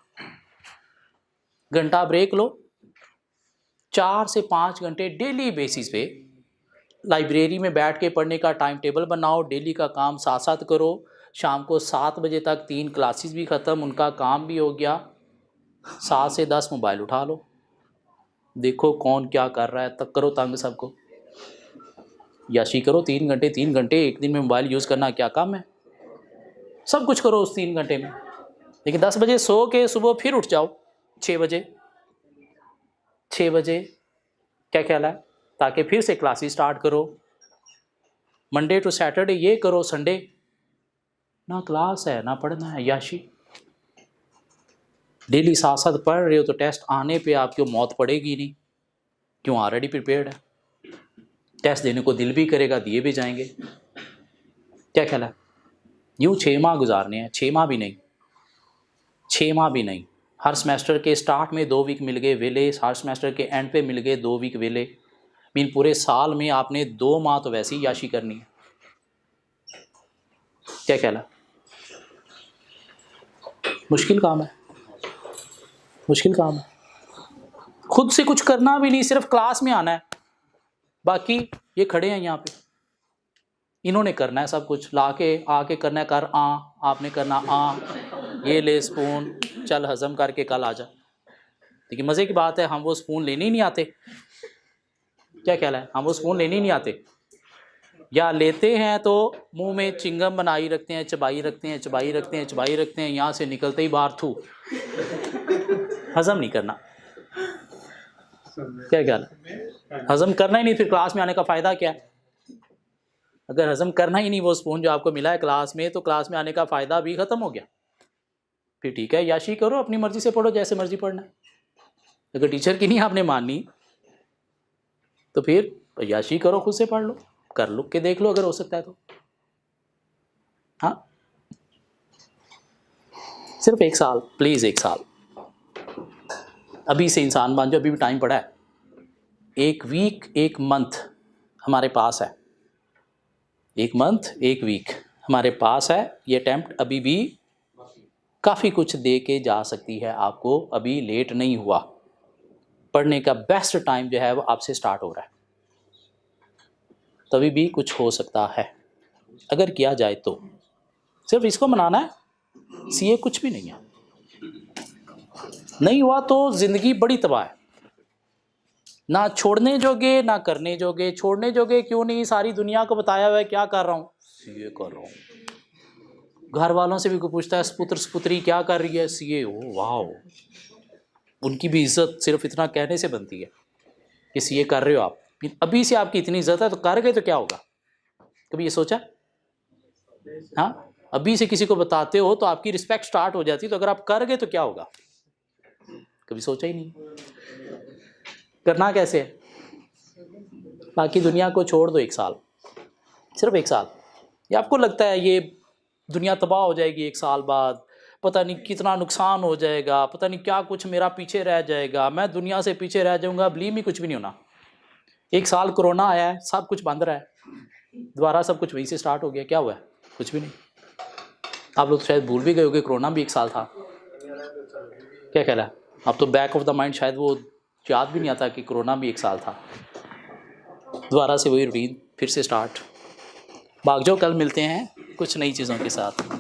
घंटा ब्रेक लो। 4 से 5 घंटे डेली बेसिस पे लाइब्रेरी में बैठ के पढ़ने का टाइम टेबल बनाओ, डेली का काम साथ साथ करो। शाम को 7 बजे तक 3 क्लासेस भी ख़त्म, उनका काम भी हो गया। 7 से 10 मोबाइल उठा लो, देखो कौन क्या कर रहा है, तक करो तंग सबको, याशी करो। 3 घंटे 3 घंटे एक दिन में मोबाइल यूज़ करना क्या काम है, सब कुछ करो उस 3 घंटे में। लेकिन 10 बजे सो के सुबह फिर उठ जाओ 6 बजे क्या ख्याल है, ताकि फिर से क्लासेस स्टार्ट करो। मंडे टू सैटरडे ये करो, संडे ना क्लास है ना पढ़ना है, याशी। डेली साथ साथ पढ़ रहे हो तो टेस्ट आने पे आपकी मौत पड़ेगी नहीं, क्यों ऑलरेडी प्रिपेयर्ड है। टेस्ट देने को दिल भी करेगा, दिए भी जाएंगे। क्या ख्याल है, यूँ 6 माह गुजारने हैं, 6 माह भी नहीं, 6 माह भी नहीं। हर सेमेस्टर के स्टार्ट में 2 वीक मिल गए वेले, हर सेमेस्टर के एंड पे मिल गए 2 वीक वेले। मीन पूरे साल में आपने 2 माह तो वैसे ही याशी करनी है। क्या ख्याल है, मुश्किल काम है, मुश्किल काम है। खुद से कुछ करना भी नहीं, सिर्फ क्लास में आना है। बाकी ये खड़े हैं यहाँ पे, इन्होंने करना है सब कुछ, लाके आके करना है, कर आपने करना ये ले स्पून, चल हजम करके कल आ जा। लेकिन मज़े की बात है हम वो स्पून लेने ही नहीं आते। क्या ख्याल है, हम वो स्पून लेने ही नहीं आते, या लेते हैं तो मुंह में चिंगम बनाई रखते हैं, चबाई रखते हैं, यहाँ से निकलते ही बाहर थू, हजम नहीं करना। क्या ख्याल है, हजम करना ही नहीं, फिर क्लास में आने का फ़ायदा क्या है। अगर हजम करना ही नहीं वो स्पून जो आपको मिला है क्लास में, तो क्लास में आने का फ़ायदा भी ख़त्म हो गया। फिर ठीक है, याशी करो, अपनी मर्ज़ी से पढ़ो, जैसे मर्ज़ी पढ़ना है। अगर टीचर की नहीं आपने माननी तो फिर याशी करो, खुद से पढ़ लो, कर लो के देख लो अगर हो सकता है तो। हाँ, सिर्फ 1 साल, प्लीज़ 1 साल अभी से इंसान बन जाओ, अभी भी टाइम पड़ा है। 1 वीक 1 मंथ हमारे पास है, 1 मंथ 1 वीक हमारे पास है। ये अटैम्प्ट अभी भी काफ़ी कुछ दे के जा सकती है आपको, अभी लेट नहीं हुआ। पढ़ने का बेस्ट टाइम जो है वो आपसे स्टार्ट हो रहा है, तभी भी कुछ हो सकता है अगर किया जाए तो। सिर्फ इसको मनाना है, सीए कुछ भी नहीं है। नहीं हुआ तो ज़िंदगी बड़ी तबाह है, ना छोड़ने जोगे ना करने जोगे। छोड़ने जोगे क्यों नहीं, सारी दुनिया को बताया हुआ है क्या कर रहा हूँ, सीए कर रहा हूँ। घर वालों से भी कोई पूछता है पुत्र पुत्री क्या कर रही है, सीए। ओ वाह, उनकी भी इज्जत सिर्फ इतना कहने से बनती है कि सीए कर रहे हो आप। अभी से आपकी इतनी इज्जत है तो कर गए तो क्या होगा, कभी ये सोचा? हाँ, अभी से किसी को बताते हो तो आपकी रिस्पेक्ट स्टार्ट हो जाती है, तो अगर आप कर गए तो क्या होगा, कभी सोचा ही नहीं। करना कैसे है, बाकी दुनिया को छोड़ दो 1 साल, सिर्फ 1 साल। या आपको लगता है ये दुनिया तबाह हो जाएगी 1 साल बाद, पता नहीं कितना नुकसान हो जाएगा, पता नहीं क्या कुछ मेरा पीछे रह जाएगा, मैं दुनिया से पीछे रह जाऊंगा। बिलीव मी, कुछ भी नहीं होना। 1 साल कोरोना आया है, सब कुछ बंद रहा है, दोबारा सब कुछ वहीं से स्टार्ट हो गया, क्या हुआ है, कुछ भी नहीं। आप लोग शायद भूल भी गए होंगे कोरोना भी 1 साल था, क्या ख्याल है? अब तो बैक ऑफ द माइंड शायद वो याद भी नहीं आता कि कोरोना भी 1 साल था। दोबारा से वही रूटीन फिर से स्टार्ट। भाग जाओ, कल मिलते हैं कुछ नई चीज़ों के साथ।